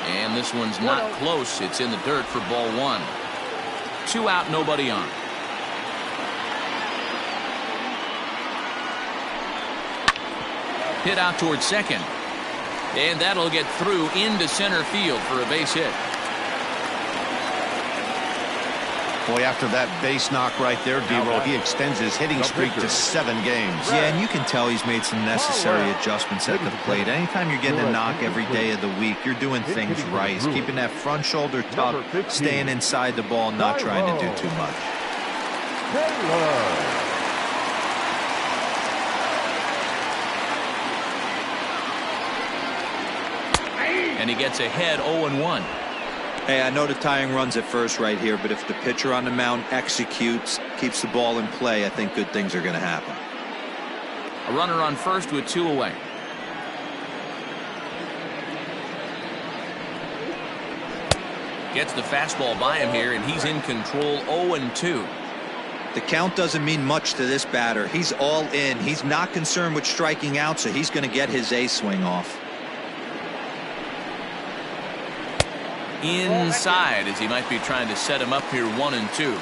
And this one's not close. It's in the dirt for ball 1. 2 out, nobody on. Hit out towards second. And that'll get through into center field for a base hit. Boy, after that base knock right there, D-Roll, he extends his hitting streak to 7 games. Yeah, and you can tell he's made some necessary adjustments at the plate. Anytime you're getting a knock every day of the week, you're doing things right. He's keeping that front shoulder tucked, staying inside the ball, not trying to do too much. And he gets ahead 0-1. Hey, I know the tying run's at first right here, but if the pitcher on the mound executes, keeps the ball in play, I think good things are going to happen. A runner on first with 2 away. Gets the fastball by him here, and he's in control. 0-2. The count doesn't mean much to this batter. He's all in. He's not concerned with striking out, so he's going to get his A swing off. Inside, as he might be trying to set him up here. 1-2.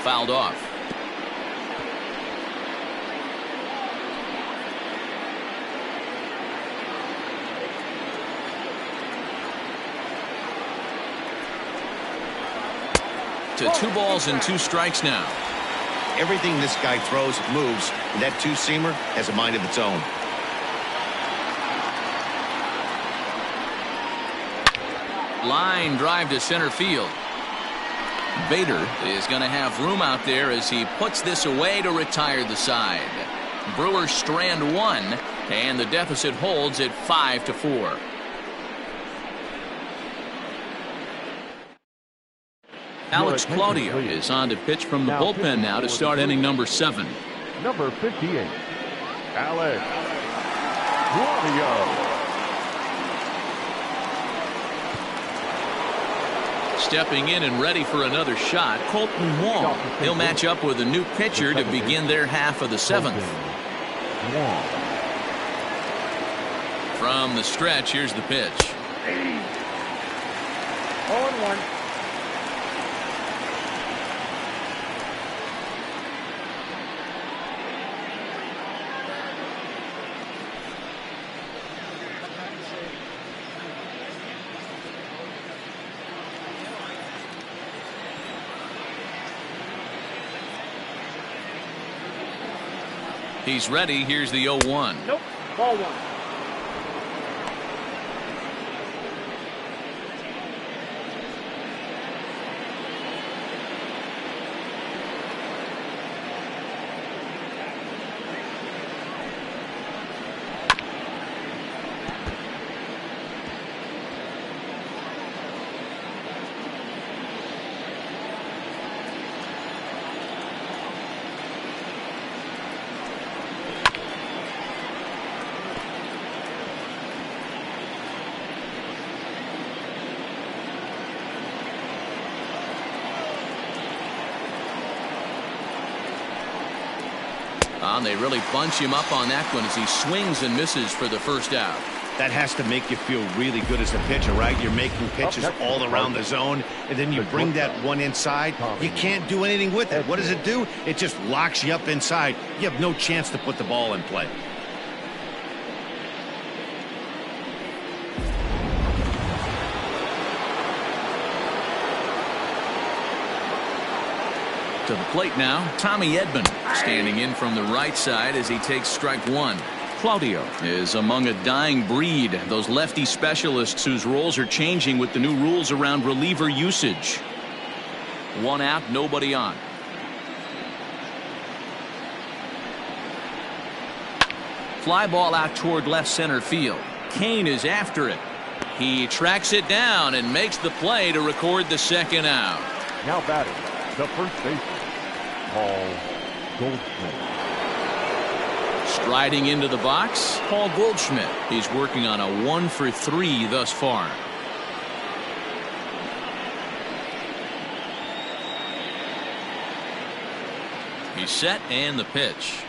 Fouled off. To 2 balls and 2 strikes now. Everything this guy throws moves, and that two-seamer has a mind of its own. Line drive to center field. Bader is going to have room out there as he puts this away to retire the side. Brewers strand 1, and the deficit holds at 5-4. Alex Claudio is on to pitch from the bullpen now to start inning number 7. Number 58, Alex Claudio. Stepping in and ready for another shot, Colton Wong. He'll match up with a new pitcher to begin their half of the 7th. From the stretch, here's the pitch. 0-1. He's ready. Here's the 0-1. Nope. Ball 1. They really bunch him up on that one as he swings and misses for the first out. That has to make you feel really good as a pitcher, right? You're making pitches all around the zone, and then you bring that one inside. You can't do anything with it. What does it do? It just locks you up inside. You have no chance to put the ball in play. To the plate now, Tommy Edman standing in from the right side as he takes strike one. Claudio is among a dying breed, those lefty specialists whose roles are changing with the new rules around reliever usage. One out, nobody on. Fly ball out toward left center field. Kane is after it. He tracks it down and makes the play to record the second out. Now batting, the first baseman, Paul Goldschmidt. Striding into the box, Paul Goldschmidt. He's working on a 1-for-3 thus far. He's set and the pitch.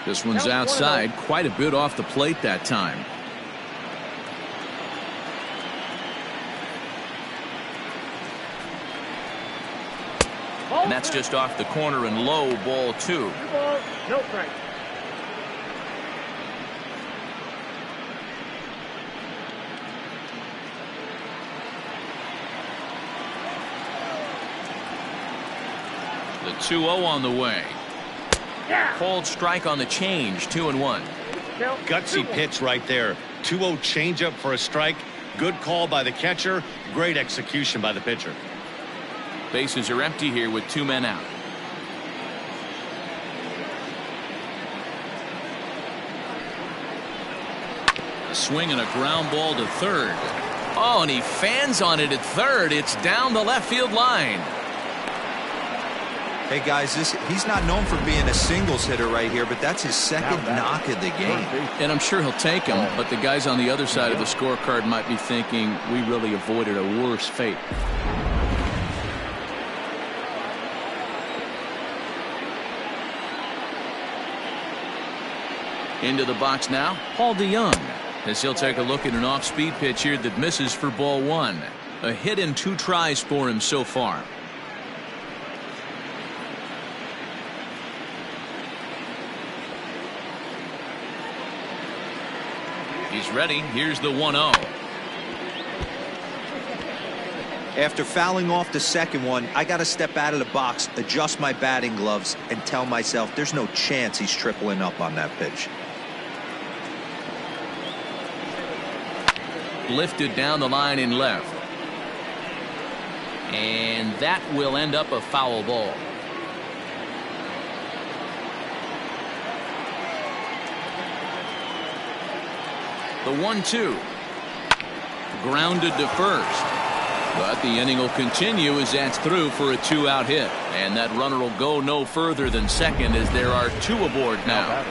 This one's outside, quite a bit off the plate that time. And that's just off the corner and low, ball 2. No strike. The 2-0 on the way. Called strike on the change, 2-1. Gutsy pitch right there. 2-0 changeup for a strike. Good call by the catcher. Great execution by the pitcher. Bases are empty here with 2 men out. A swing and a ground ball to third. Oh, and he fans on it at third. It's down the left field line. Hey guys, he's not known for being a singles hitter right here, but that's his second knock of the game. And I'm sure he'll take him, but the guys on the other side of the scorecard might be thinking we really avoided a worse fate. Into the box now, Paul DeYoung, as he'll take a look at an off-speed pitch here that misses for ball 1. A hit in 2 tries for him so far. He's ready. Here's the 1-0. After fouling off the second one, I got to step out of the box, adjust my batting gloves, and tell myself there's no chance he's tripling up on that pitch. Lifted down the line in left. And that will end up a foul ball. The 1-2. Grounded to first. But the inning will continue as that's through for a 2-out hit. And that runner will go no further than second as there are 2 aboard now.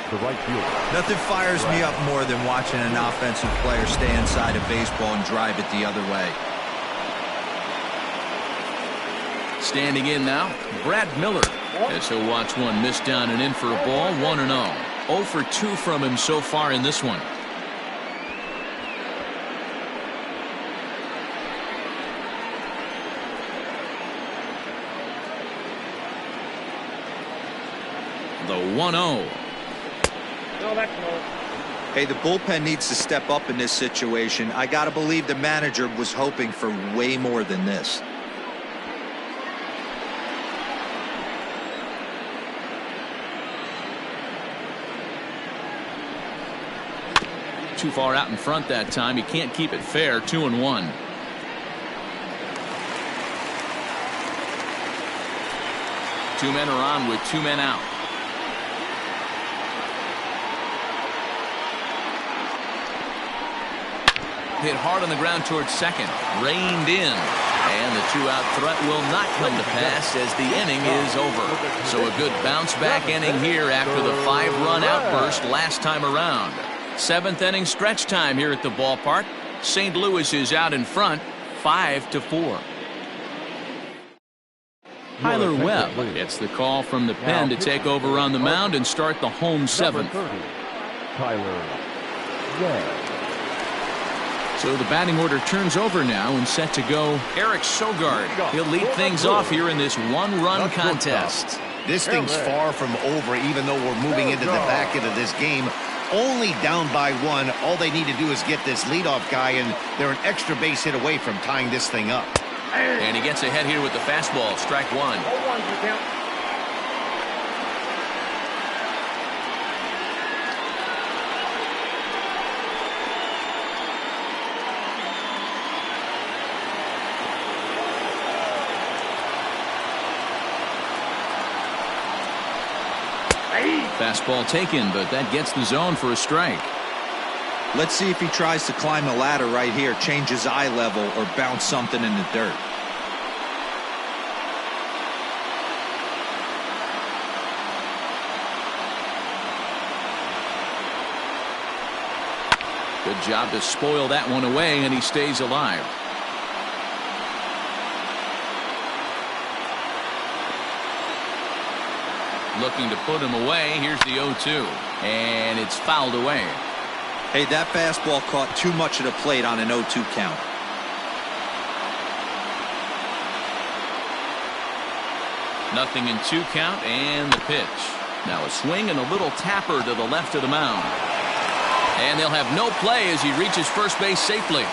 The right fielder. Nothing fires me up more than watching an offensive player stay inside a baseball and drive it the other way. Standing in now, Brad Miller, as he'll watch one miss down and in for a ball, 1-0. 0 for 2 from him so far in this one. The 1-0. No, that's no. Hey, the bullpen needs to step up in this situation. I got to believe the manager was hoping for way more than this. Too far out in front that time. He can't keep it fair. 2-1. Two men are on with 2 men out. Hit hard on the ground towards second. Reined in. And the 2-out threat will not come to pass as the inning is over. So a good bounce back inning here after the 5-run outburst last time around. 7th inning stretch time here at the ballpark. St. Louis is out in front 5-4. Tyler Webb gets the call from the pen to take over on the mound and start the home 7th. Tyler Webb. So the batting order turns over now and set to go Eric Sogard. He'll lead things off here in this 1-run contest. This thing's far from over, even though we're moving into the back end of this game. Only down by 1. All they need to do is get this leadoff guy, and they're an extra base hit away from tying this thing up. And he gets ahead here with the fastball. Strike one. 0-1 to count. Fastball taken, but that gets the zone for a strike. Let's see if he tries to climb the ladder right here, change his eye level, or bounce something in the dirt. Good job to spoil that one away, and he stays alive. Looking to put him away. Here's the 0-2. And it's fouled away. Hey, that fastball caught too much of the plate on an 0-2 count. Nothing in 2 count, and the pitch. Now a swing and a little tapper to the left of the mound. And they'll have no play as he reaches first base safely.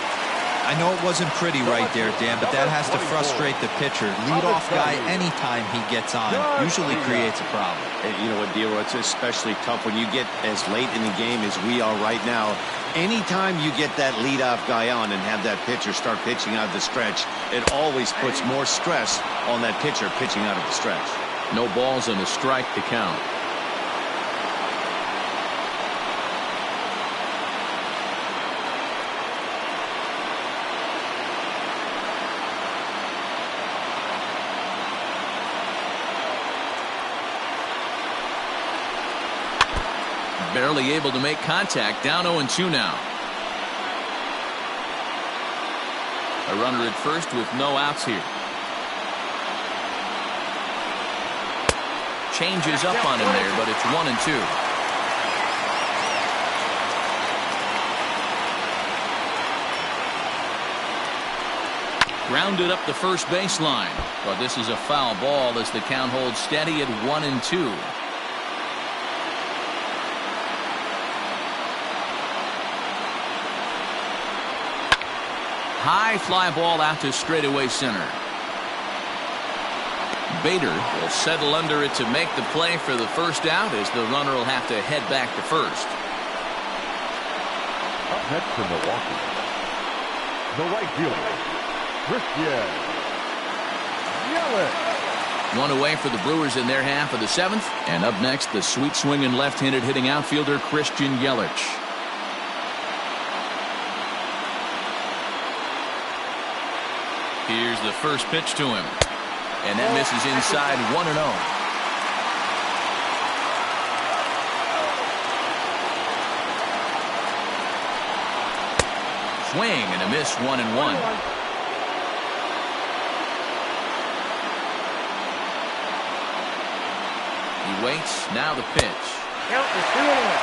I know it wasn't pretty right there, Dan, but that has to frustrate the pitcher. Leadoff guy, anytime he gets on, usually creates a problem. You know what, D'Lo, it's especially tough when you get as late in the game as we are right now. Anytime you get that leadoff guy on and have that pitcher start pitching out of the stretch, it always puts more stress on that pitcher pitching out of the stretch. No balls and a strike to count. Barely able to make contact. Down 0-2 now. A runner at first with no outs here. Changes up on him there, but it's 1-2. Grounded up the first baseline. But this is a foul ball as the count holds steady at 1-2. High fly ball out to straightaway center. Bader will settle under it to make the play for the first out as the runner will have to head back to first. Up next for Milwaukee, the right fielder, Christian Yelich. One away for the Brewers in their half of the 7th. And up next, the sweet swinging left-handed hitting outfielder Christian Yelich. Here's the first pitch to him. And that misses inside 1-0. Swing and a miss, 1-1. He waits. Now the pitch. Count is 2-1.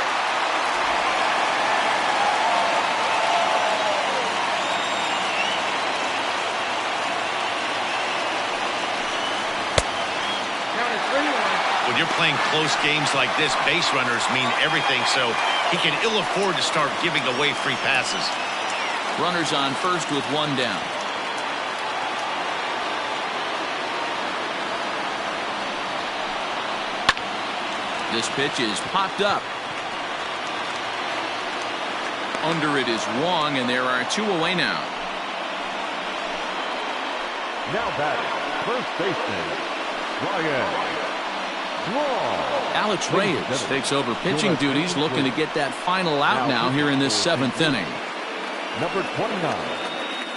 When you're playing close games like this, base runners mean everything, so he can ill afford to start giving away free passes. Runners on first with one down. This pitch is popped up. Under it is Wong, and there are 2 away now. Now batting, first baseman, Ryan. Alex Reyes takes over pitching duties, looking to get that final out now here in this 7th inning. Number 29,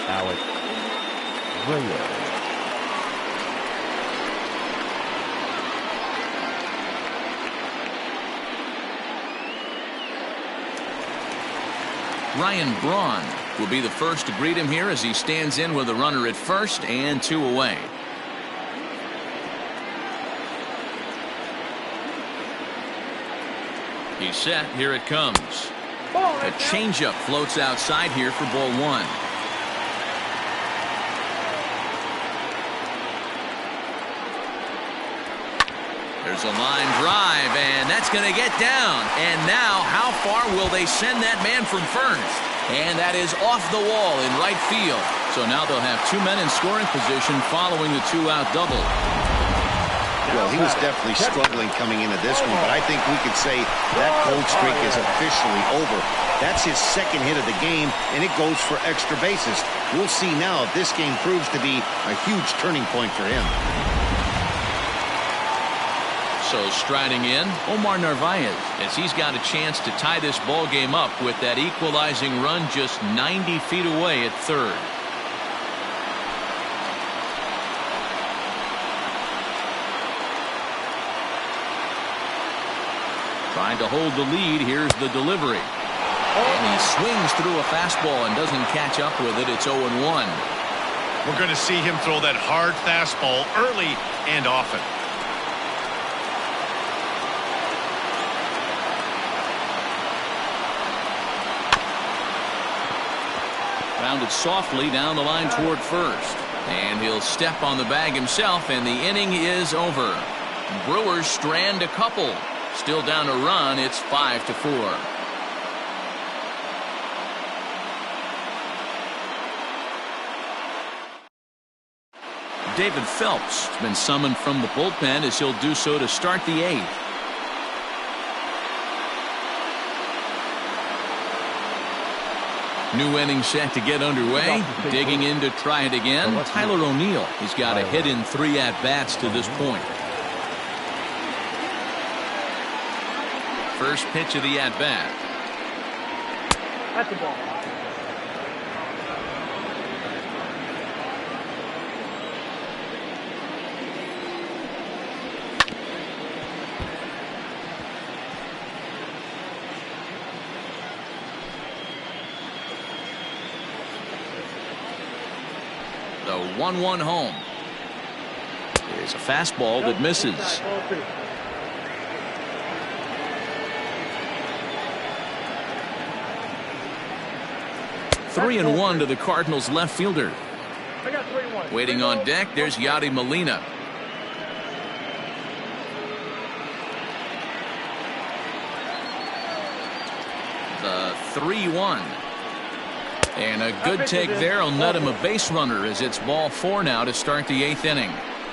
Alex Reyes. Ryan Braun will be the first to greet him here as he stands in with a runner at first and 2 away. He's set. Here it comes. A changeup floats outside here for ball 1. There's a line drive, and that's going to get down. And now, how far will they send that man from first? And that is off the wall in right field. So now they'll have 2 men in scoring position following the 2-out double. Well, he was definitely struggling coming into this one, but I think we could say that cold streak is officially over. That's his second hit of the game, and it goes for extra bases. We'll see now if this game proves to be a huge turning point for him. So striding in, Omar Narvaez, as he's got a chance to tie this ball game up with that equalizing run just 90 feet away at third. Trying to hold the lead. Here's the delivery. And he swings through a fastball and doesn't catch up with it. It's 0-1. We're going to see him throw that hard fastball early and often. Rounded softly down the line toward first. And he'll step on the bag himself, and the inning is over. Brewers strand a couple. Still down a run. It's 5-4. David Phelps has been summoned from the bullpen as he'll do so to start the 8th. New inning set to get underway. Digging in to try it again. Tyler O'Neill. He's got a hit in 3 at-bats to this point. First pitch of the at-bat. That's the ball. The 1-1 home. There's a fastball that misses. 3-1 to the Cardinals left fielder. Waiting on deck, there's Yadi Molina. The 3-1. And a good take there will net him a base runner as it's ball 4 now to start the 8th inning.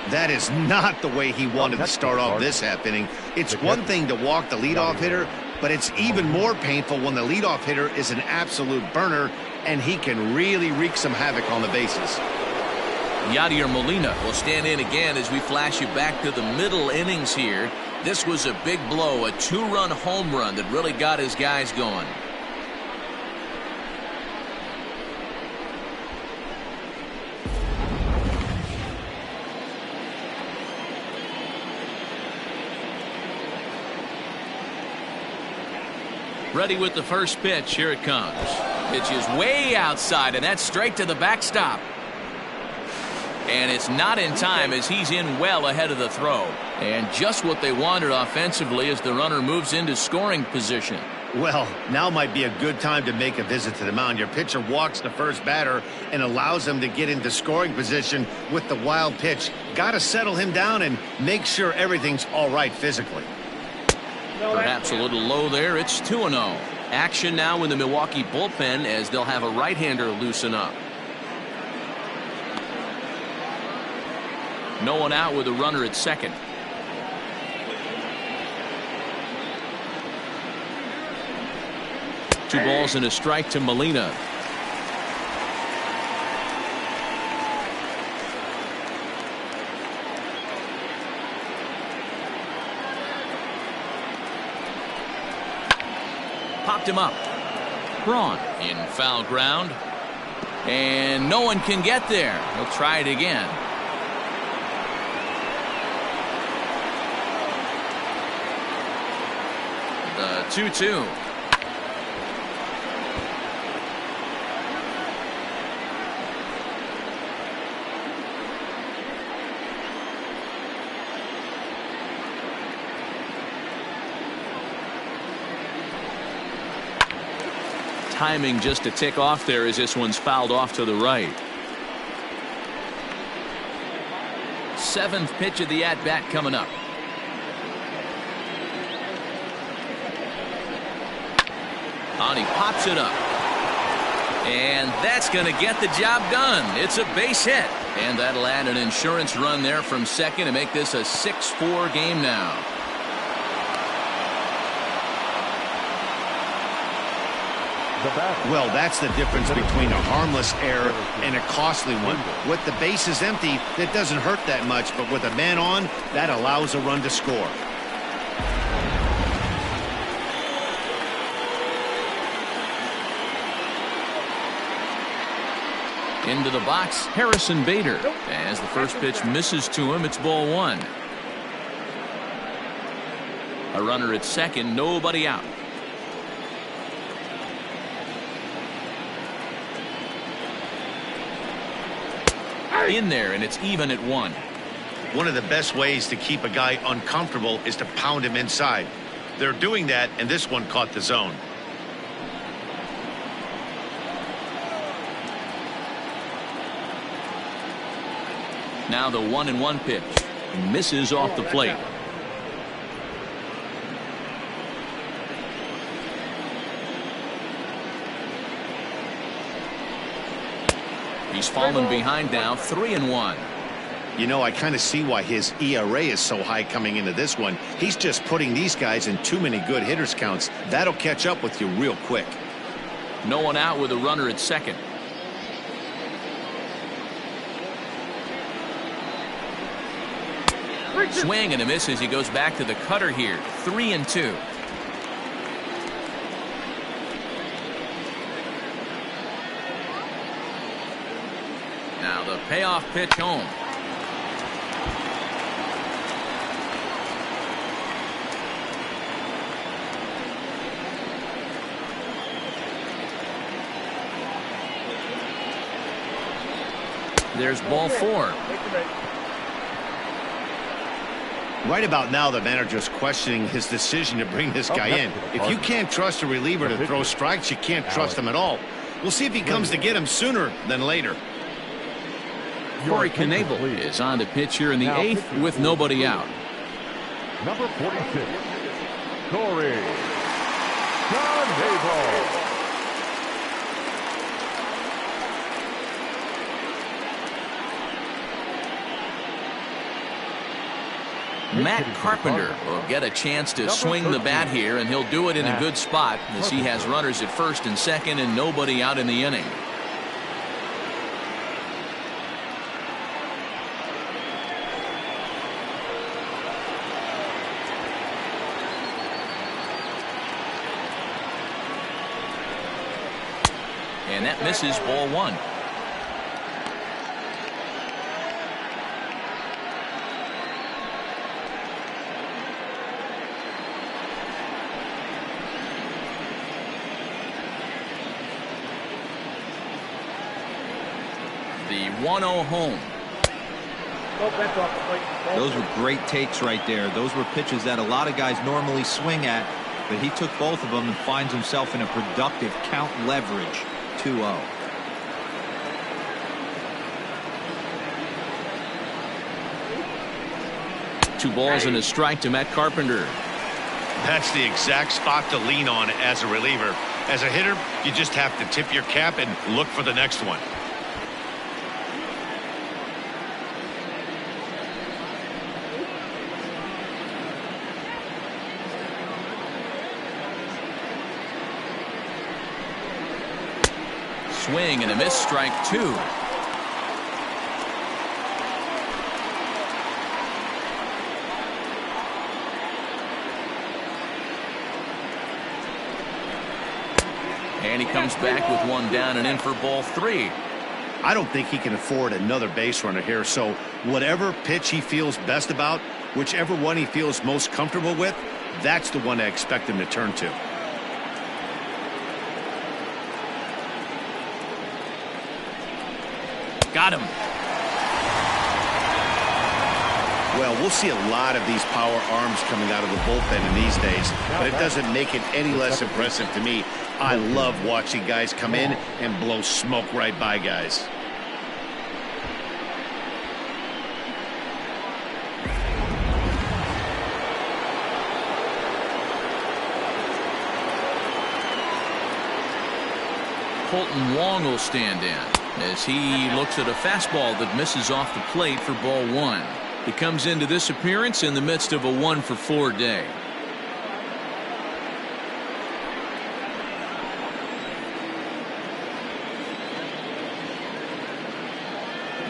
That is not the way he wanted to start off this half inning. It's one thing to walk the leadoff hitter, but it's even more painful when the leadoff hitter is an absolute burner, and he can really wreak some havoc on the bases. Yadier Molina will stand in again as we flash you back to the middle innings here. This was a big blow, a 2-run home run that really got his guys going. Ready with the first pitch. Here it comes. Pitch is way outside, and that's straight to the backstop. And it's not in time as he's in well ahead of the throw. And just what they wanted offensively as the runner moves into scoring position. Well, now might be a good time to make a visit to the mound. Your pitcher walks the first batter and allows him to get into scoring position with the wild pitch. Got to settle him down and make sure everything's all right physically. Perhaps a little low there. It's 2-0. Action now in the Milwaukee bullpen as they'll have a right-hander loosen up. No one out with a runner at second. Two balls and a strike to Molina. Popped him up. Braun in foul ground. And no one can get there. He'll try it again. The 2-2. Timing just a tick off there as this one's fouled off to the right. 7th pitch of the at-bat coming up. And he pops it up. And that's going to get the job done. It's a base hit. And that'll add an insurance run there from second to make this a 6-4 game now. Well, that's the difference between a harmless error and a costly one. With the bases empty, that doesn't hurt that much, but with a man on, that allows a run to score. Into the box, Harrison Bader. As the first pitch misses to him, it's ball one. A runner at second, nobody out. In there, and it's even at one. One of the best ways to keep a guy uncomfortable is to pound him inside. They're doing that, and this one caught the zone. Now the 1-1 pitch. Misses off the plate. He's fallen behind now, 3-1. You know, I kind of see why his ERA is so high coming into this one. He's just putting these guys in too many good hitters counts. That'll catch up with you real quick. No one out with a runner at second. Swing and a miss as he goes back to the cutter here. 3-2. Now the payoff pitch home. There's ball four. Right about now, the manager's questioning his decision to bring this guy in. If you can't trust a reliever to throw strikes, you can't trust him at all. We'll see if he comes to get him sooner than later. Corey Knebel is on to pitch here in the eighth with nobody out. Number 46, Corey Knebel. Matt Carpenter will get a chance to swing the bat here, and he'll do it in a good spot as he has runners at first and second and nobody out in the inning. And that misses, ball one. The 1-0 home. Those were great takes right there. Those were pitches that a lot of guys normally swing at, but he took both of them and finds himself in a productive count leverage. 2-0. Two balls and a strike to Matt Carpenter. That's the exact spot to lean on as a reliever. As a hitter, you just have to tip your cap and look for the next one. Swing and a miss, strike two. And he comes back with one down and in for ball three. I don't think he can afford another base runner here, so whatever pitch he feels best about, whichever one he feels most comfortable with, that's the one I expect him to turn to. Got him. Well, we'll see a lot of these power arms coming out of the bullpen in these days, but it doesn't make it any less impressive to me. I love watching guys come in and blow smoke right by guys. Colton Wong will stand in as he looks at a fastball that misses off the plate for ball one. He comes into this appearance in the midst of a 1-for-4 day.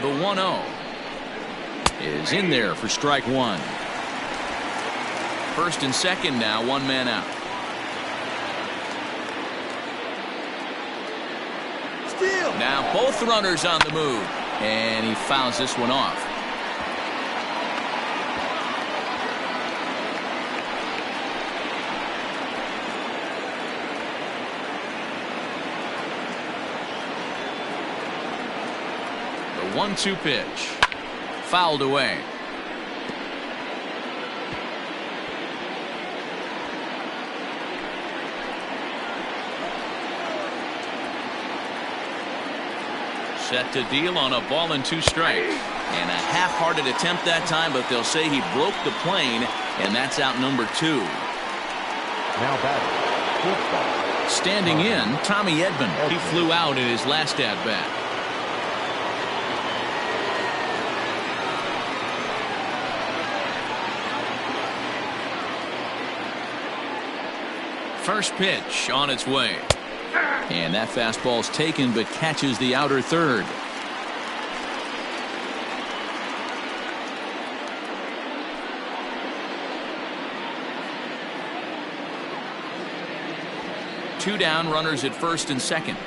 The 1-0 is in there for strike one. First and second now, one man out. Steal. Now both runners on the move, and he fouls this one off. The 1-2 pitch. Fouled away. Set to deal on a ball and 2 strikes. And a half-hearted attempt that time, but they'll say he broke the plane, and that's out number 2. Now batting. Standing in, Tommy Edman. He flew out in his last at-bat. First pitch on its way. And that fastball's taken but catches the outer third. Two down, runners at first and second.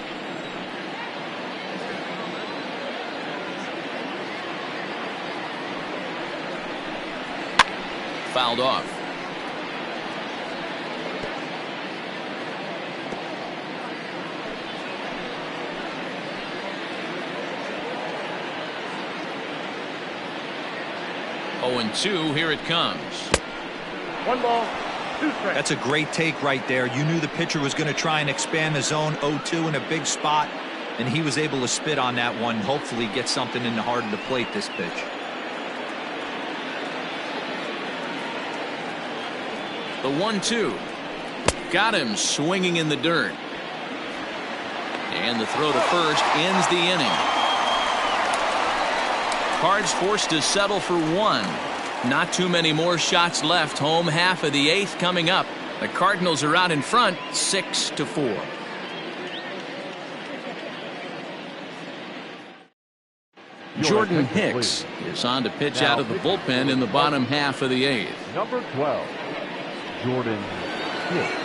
Fouled off. Oh, and 2, here it comes. 1 ball, 2 strikes. That's a great take right there. You knew the pitcher was going to try and expand the zone. 0-2 in a big spot, and he was able to spit on that one. Hopefully get something in the heart of the plate this pitch. The 1-2. Got him swinging in the dirt. And the throw to first ends the inning. Cards forced to settle for 1. Not too many more shots left. Home half of the 8th coming up. The Cardinals are out in front 6-4. Jordan Hicks is on to pitch out of the bullpen in the bottom half of the 8th. Number 12, Jordan Hicks.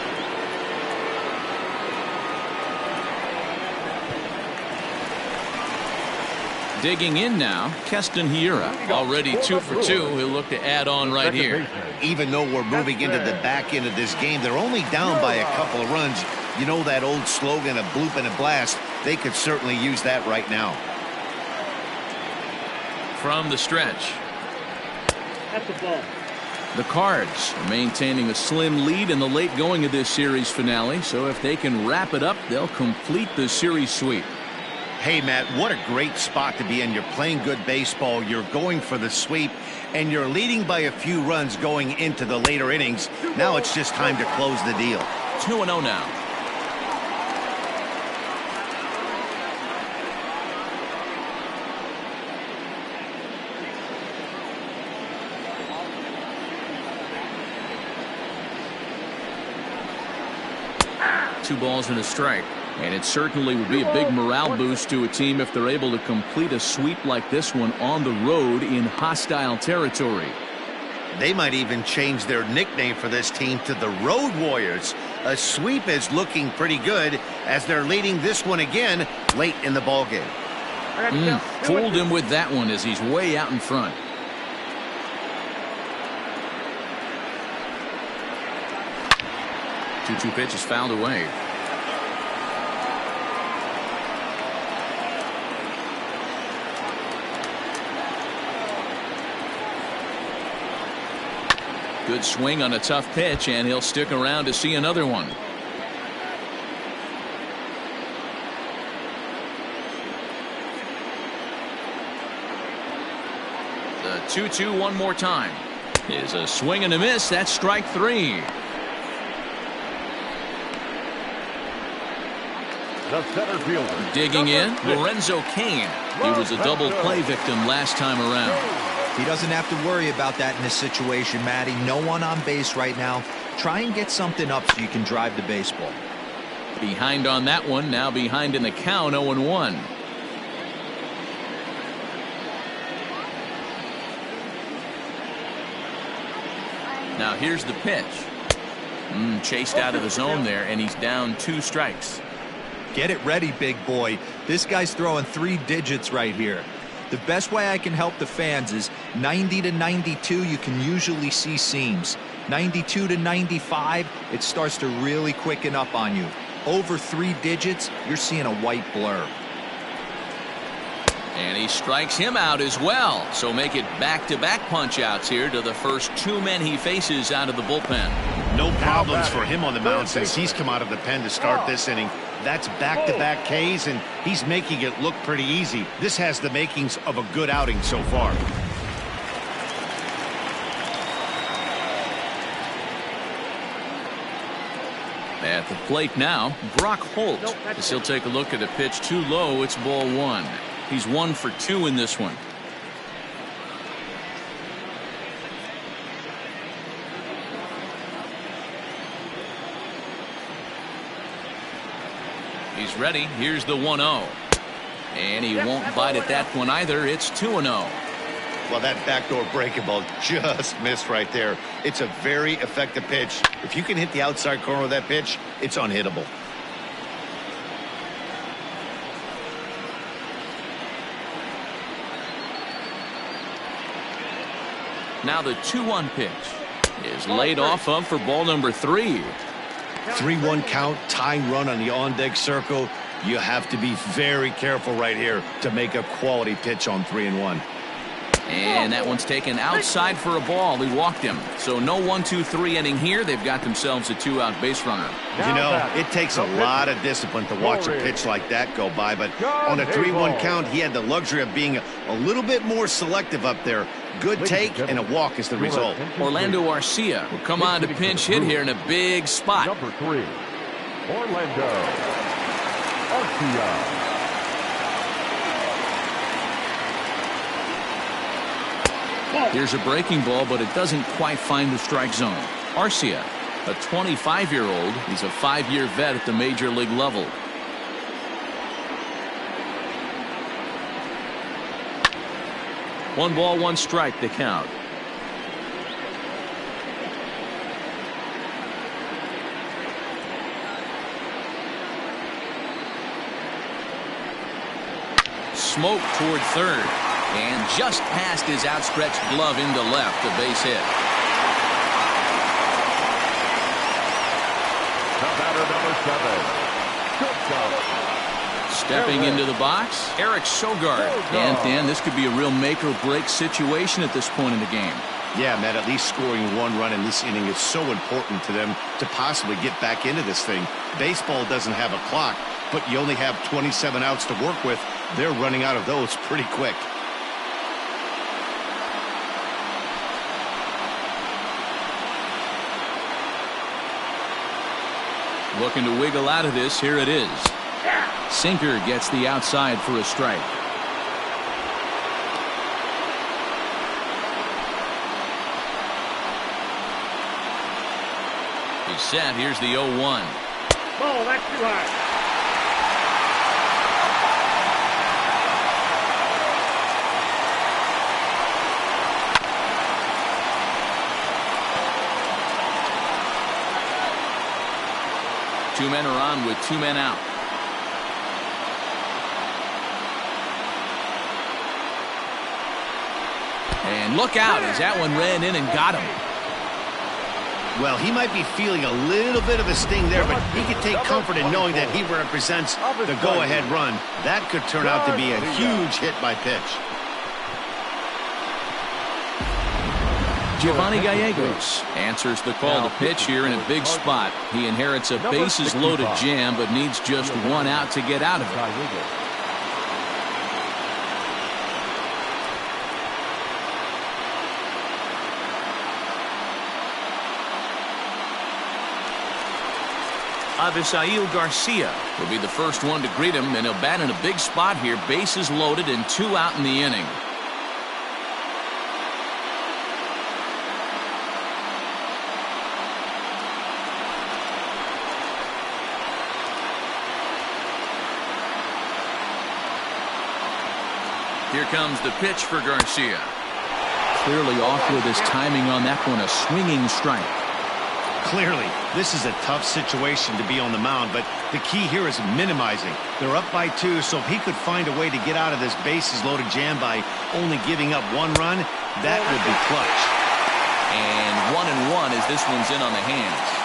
Digging in now, Keston Hiura, already 2 for 2. He'll look to add on right here. Even though we're moving into the back end of this game, they're only down by a couple of runs. You know that old slogan, a bloop and a blast. They could certainly use that right now. From the stretch. That's the ball. The Cards are maintaining a slim lead in the late going of this series finale, so if they can wrap it up, they'll complete the series sweep. Hey, Matt, what a great spot to be in. You're playing good baseball. You're going for the sweep, and you're leading by a few runs going into the later innings. Now it's just time to close the deal. 2-0 now. Two balls and a strike. And it certainly would be a big morale boost to a team if they're able to complete a sweep like this one on the road in hostile territory. They might even change their nickname for this team to the Road Warriors. A sweep is looking pretty good as they're leading this one again late in the ballgame. Fooled him with that one as he's way out in front. Two pitch is fouled away. Good swing on a tough pitch, and he'll stick around to see another one. The 2-2 one more time is a swing and a miss. That's strike 3. the center fielder. Digging in, Lorenzo Cain. He was a double play victim last time around. He doesn't have to worry about that in this situation, Matty. No one on base right now. Try and get something up so you can drive the baseball. Behind on that one, now behind in the count, 0-1. Now here's the pitch. Chased out of the zone there, and he's down 2 strikes. Get it ready, big boy. This guy's throwing 3 digits right here. The best way I can help the fans is 90 to 92, you can usually see seams. 92 to 95, it starts to really quicken up on you. Over 3 digits, you're seeing a white blur. And he strikes him out as well. So make it back-to-back punch-outs here to the first 2 men he faces out of the bullpen. No problems for him on the mound since he's come out of the pen to start this inning. That's back-to-back Ks, and he's making it look pretty easy. This has the makings of a good outing so far. At the plate now, Brock Holt. As he'll take a look at a pitch too low, it's ball 1. He's 1 for 2 in this one. He's ready. Here's the 1-0. And he won't bite at that one either. It's 2-0. Well, that backdoor breaking ball just missed right there. It's a very effective pitch. If you can hit the outside corner of that pitch, it's unhittable. Now the 2-1 pitch is laid off of for ball number 3. 3-1 count, tying run on the on-deck circle. You have to be very careful right here to make a quality pitch on 3-1. And that one's taken outside for a ball. He walked him. So no 1-2-3 inning here. They've got themselves a 2-out base runner. You know, it takes a lot of discipline to watch a pitch like that go by, but on a 3-1 count, he had the luxury of being a little bit more selective up there. Good take and a walk is the result. Orlando Arcia will come on to pinch hit here in a big spot. Number 3, Orlando Arcia. Here's a breaking ball, but it doesn't quite find the strike zone. Arcia, a 25-year-old. He's a 5-year vet at the major league level. One ball, 1 strike, the count. Smoke toward third. And just past his outstretched glove into left, a base hit. The batter, number 7, shortstop. Stepping into the box, Eric Sogard. And Dan, this could be a real make-or-break situation at this point in the game. Yeah, Matt, at least scoring 1 run in this inning is so important to them to possibly get back into this thing. Baseball doesn't have a clock, but you only have 27 outs to work with. They're running out of those pretty quick. Looking to wiggle out of this. Here it is. Sinker gets the outside for a strike. He's set. Here's the 0-1. Ball, that's too high. Two men are on with 2 men out. And look out as that one ran in and got him. Well, he might be feeling a little bit of a sting there, but he can take comfort in knowing that he represents the go-ahead run. That could turn out to be a huge hit by pitch. Giovanni Gallegos answers the call to pitch here in a big spot. He inherits a bases-loaded jam, but needs just 1 out to get out of it. Avisail Garcia will be the first one to greet him, and he'll bat in a big spot here. Bases loaded and 2 out in the inning. Here comes the pitch for Garcia. Clearly off with his timing on that one, a swinging strike. Clearly, this is a tough situation to be on the mound, but the key here is minimizing. They're up by 2, so if he could find a way to get out of this bases-loaded jam by only giving up 1 run, that would be clutch. And 1-1 as this one's in on the hands.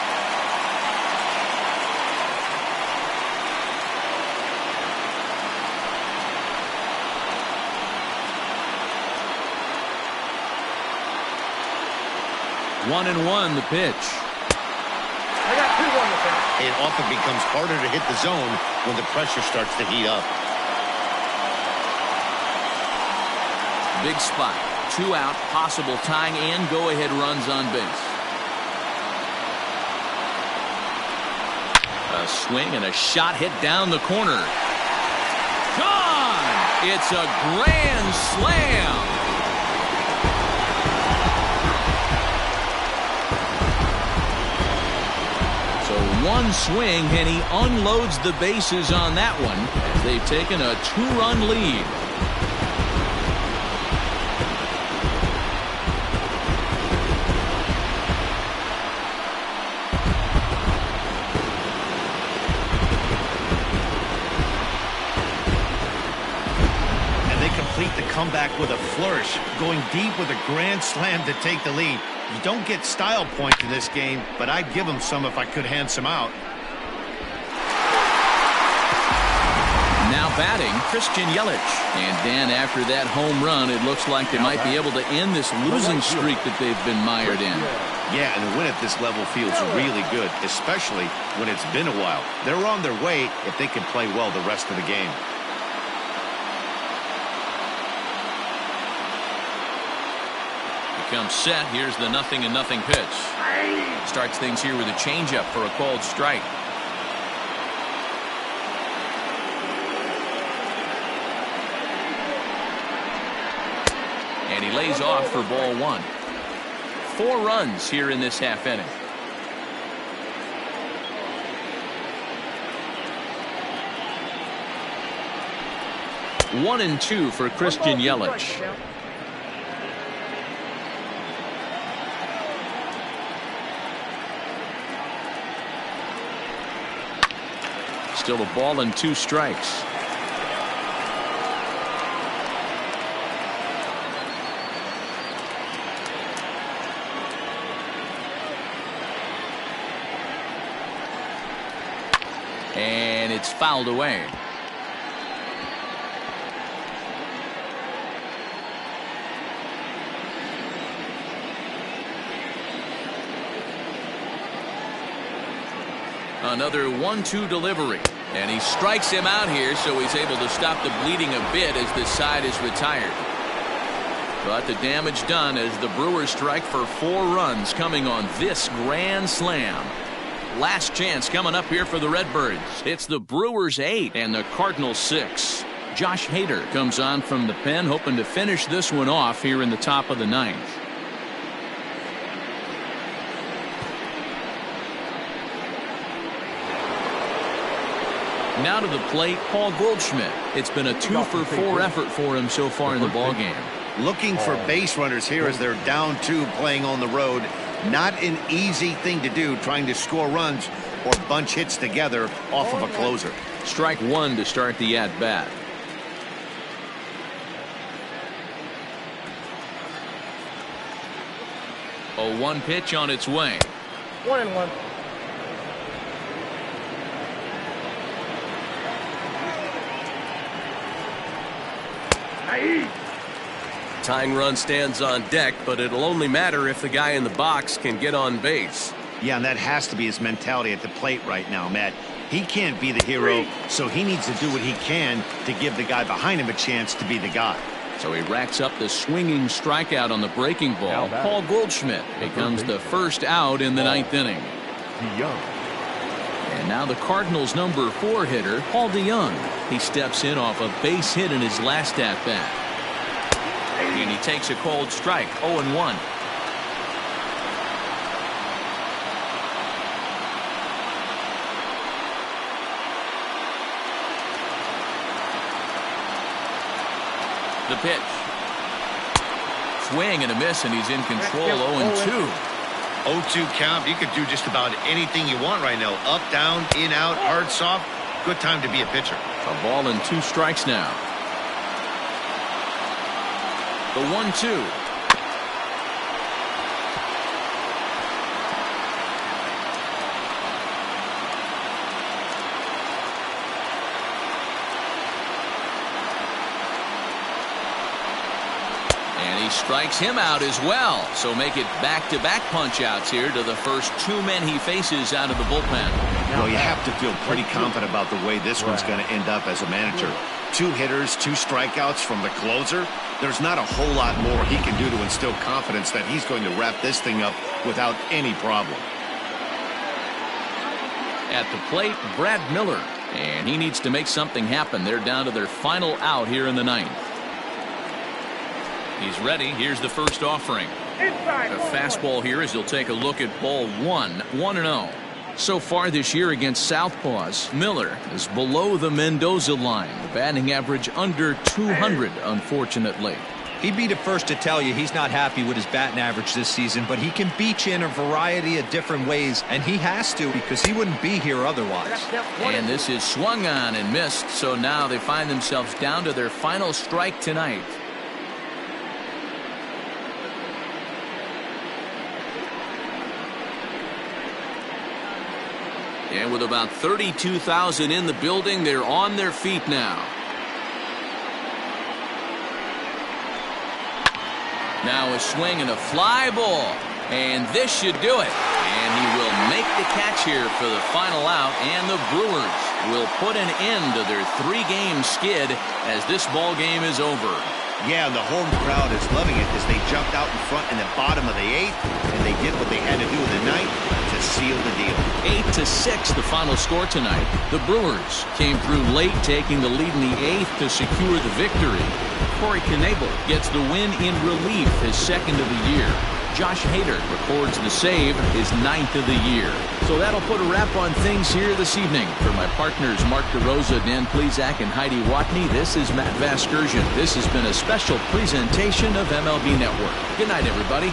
One and one, the pitch. I got 2-1 to finish. It often becomes harder to hit the zone when the pressure starts to heat up. Big spot. 2 out, possible tying and go-ahead runs on base. A swing and a shot hit down the corner. Gone! It's a grand slam. One swing and he unloads the bases on that one as they've taken a 2-run lead. And they complete the comeback with a flourish, going deep with a grand slam to take the lead. You don't get style points in this game, but I'd give them some if I could hand some out. Now batting, Christian Yelich. And Dan, after that home run, it looks like they might be able to end this losing streak that they've been mired in. Yeah, and the win at this level feels really good, especially when it's been a while. They're on their way if they can play well the rest of the game. Comes set. Here's the 0-0 pitch. Starts things here with a changeup for a called strike. And he lays off for ball 1. 4 runs here in this half inning. One and 2 for Christian Yelich. Still a ball and 2 strikes. And it's fouled away. Another 1-2 delivery. And he strikes him out here, so he's able to stop the bleeding a bit as this side is retired. But the damage done as the Brewers strike for 4 runs coming on this grand slam. Last chance coming up here for the Redbirds. It's the Brewers 8 and the Cardinals 6. Josh Hader comes on from the pen, hoping to finish this one off here in the top of the 9th. Now to the plate, Paul Goldschmidt. It's been a 2-for-4 effort for him so far in the ballgame. Looking for base runners here as they're down 2 playing on the road. Not an easy thing to do, trying to score runs or bunch hits together off of a closer. Strike 1 to start the at-bat. 0-1 pitch on its way. 1-1. Tying run stands on deck, but it'll only matter if the guy in the box can get on base. Yeah, and that has to be his mentality at the plate right now, Matt. He can't be the hero, so he needs to do what he can to give the guy behind him a chance to be the guy. So he racks up the swinging strikeout on the breaking ball. Paul Goldschmidt becomes the first out in the 9th inning. And now the Cardinals' number 4 hitter, Paul DeYoung. He steps in off a base hit in his last at-bat. And he takes a cold strike, 0-1. The pitch. Swing and a miss, and he's in control, 0-2. 0-2 count. You could do just about anything you want right now. Up, down, in, out, hard, soft. Good time to be a pitcher. A ball and 2 strikes now. The 1-2. And he strikes him out as well. So make it back-to-back punch-outs here to the first 2 men he faces out of the bullpen. Well, you have to feel pretty confident about the way this one's going to end up as a manager. 2 hitters, 2 strikeouts from the closer. There's not a whole lot more he can do to instill confidence that he's going to wrap this thing up without any problem. At the plate, Brad Miller. And he needs to make something happen. They're down to their final out here in the 9th. He's ready. Here's the first offering. A fastball here as he'll take a look at ball 1, 1-0. So far this year against Southpaws, Miller is below the Mendoza line. The batting average under 200, unfortunately. He'd be the first to tell you he's not happy with his batting average this season, but he can beat you in a variety of different ways, and he has to because he wouldn't be here otherwise. And this is swung on and missed, so now they find themselves down to their final strike tonight. And with about 32,000 in the building, they're on their feet now. Now a swing and a fly ball. And this should do it. And he will make the catch here for the final out. And the Brewers will put an end to their 3-game skid as this ball game is over. Yeah, the home crowd is loving it as they jumped out in front in the bottom of the 8th, and they did what they had to do in the 9th to seal the deal. 8-6 the final score tonight. The Brewers came through late, taking the lead in the 8th to secure the victory. Corey Knebel gets the win in relief, his 2nd of the year. Josh Hader records the save, his 9th of the year. So that'll put a wrap on things here this evening. For my partners Mark DeRosa, Dan Plesac, and Heidi Watney, this is Matt Vasgersian. This has been a special presentation of MLB Network. Good night, everybody.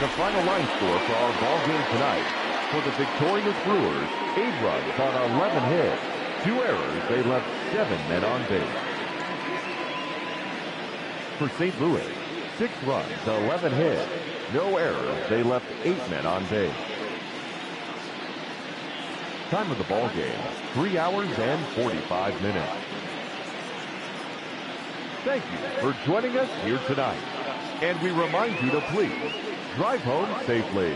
The final line score for our ball game tonight. For the victorious Brewers, 8 runs on 11 hits. 2 errors, they left 7 men on base. For St. Louis, 6 runs, 11 hits. No errors, they left 8 men on base. Time of the ball game, 3 hours and 45 minutes. Thank you for joining us here tonight. And we remind you to please drive home safely.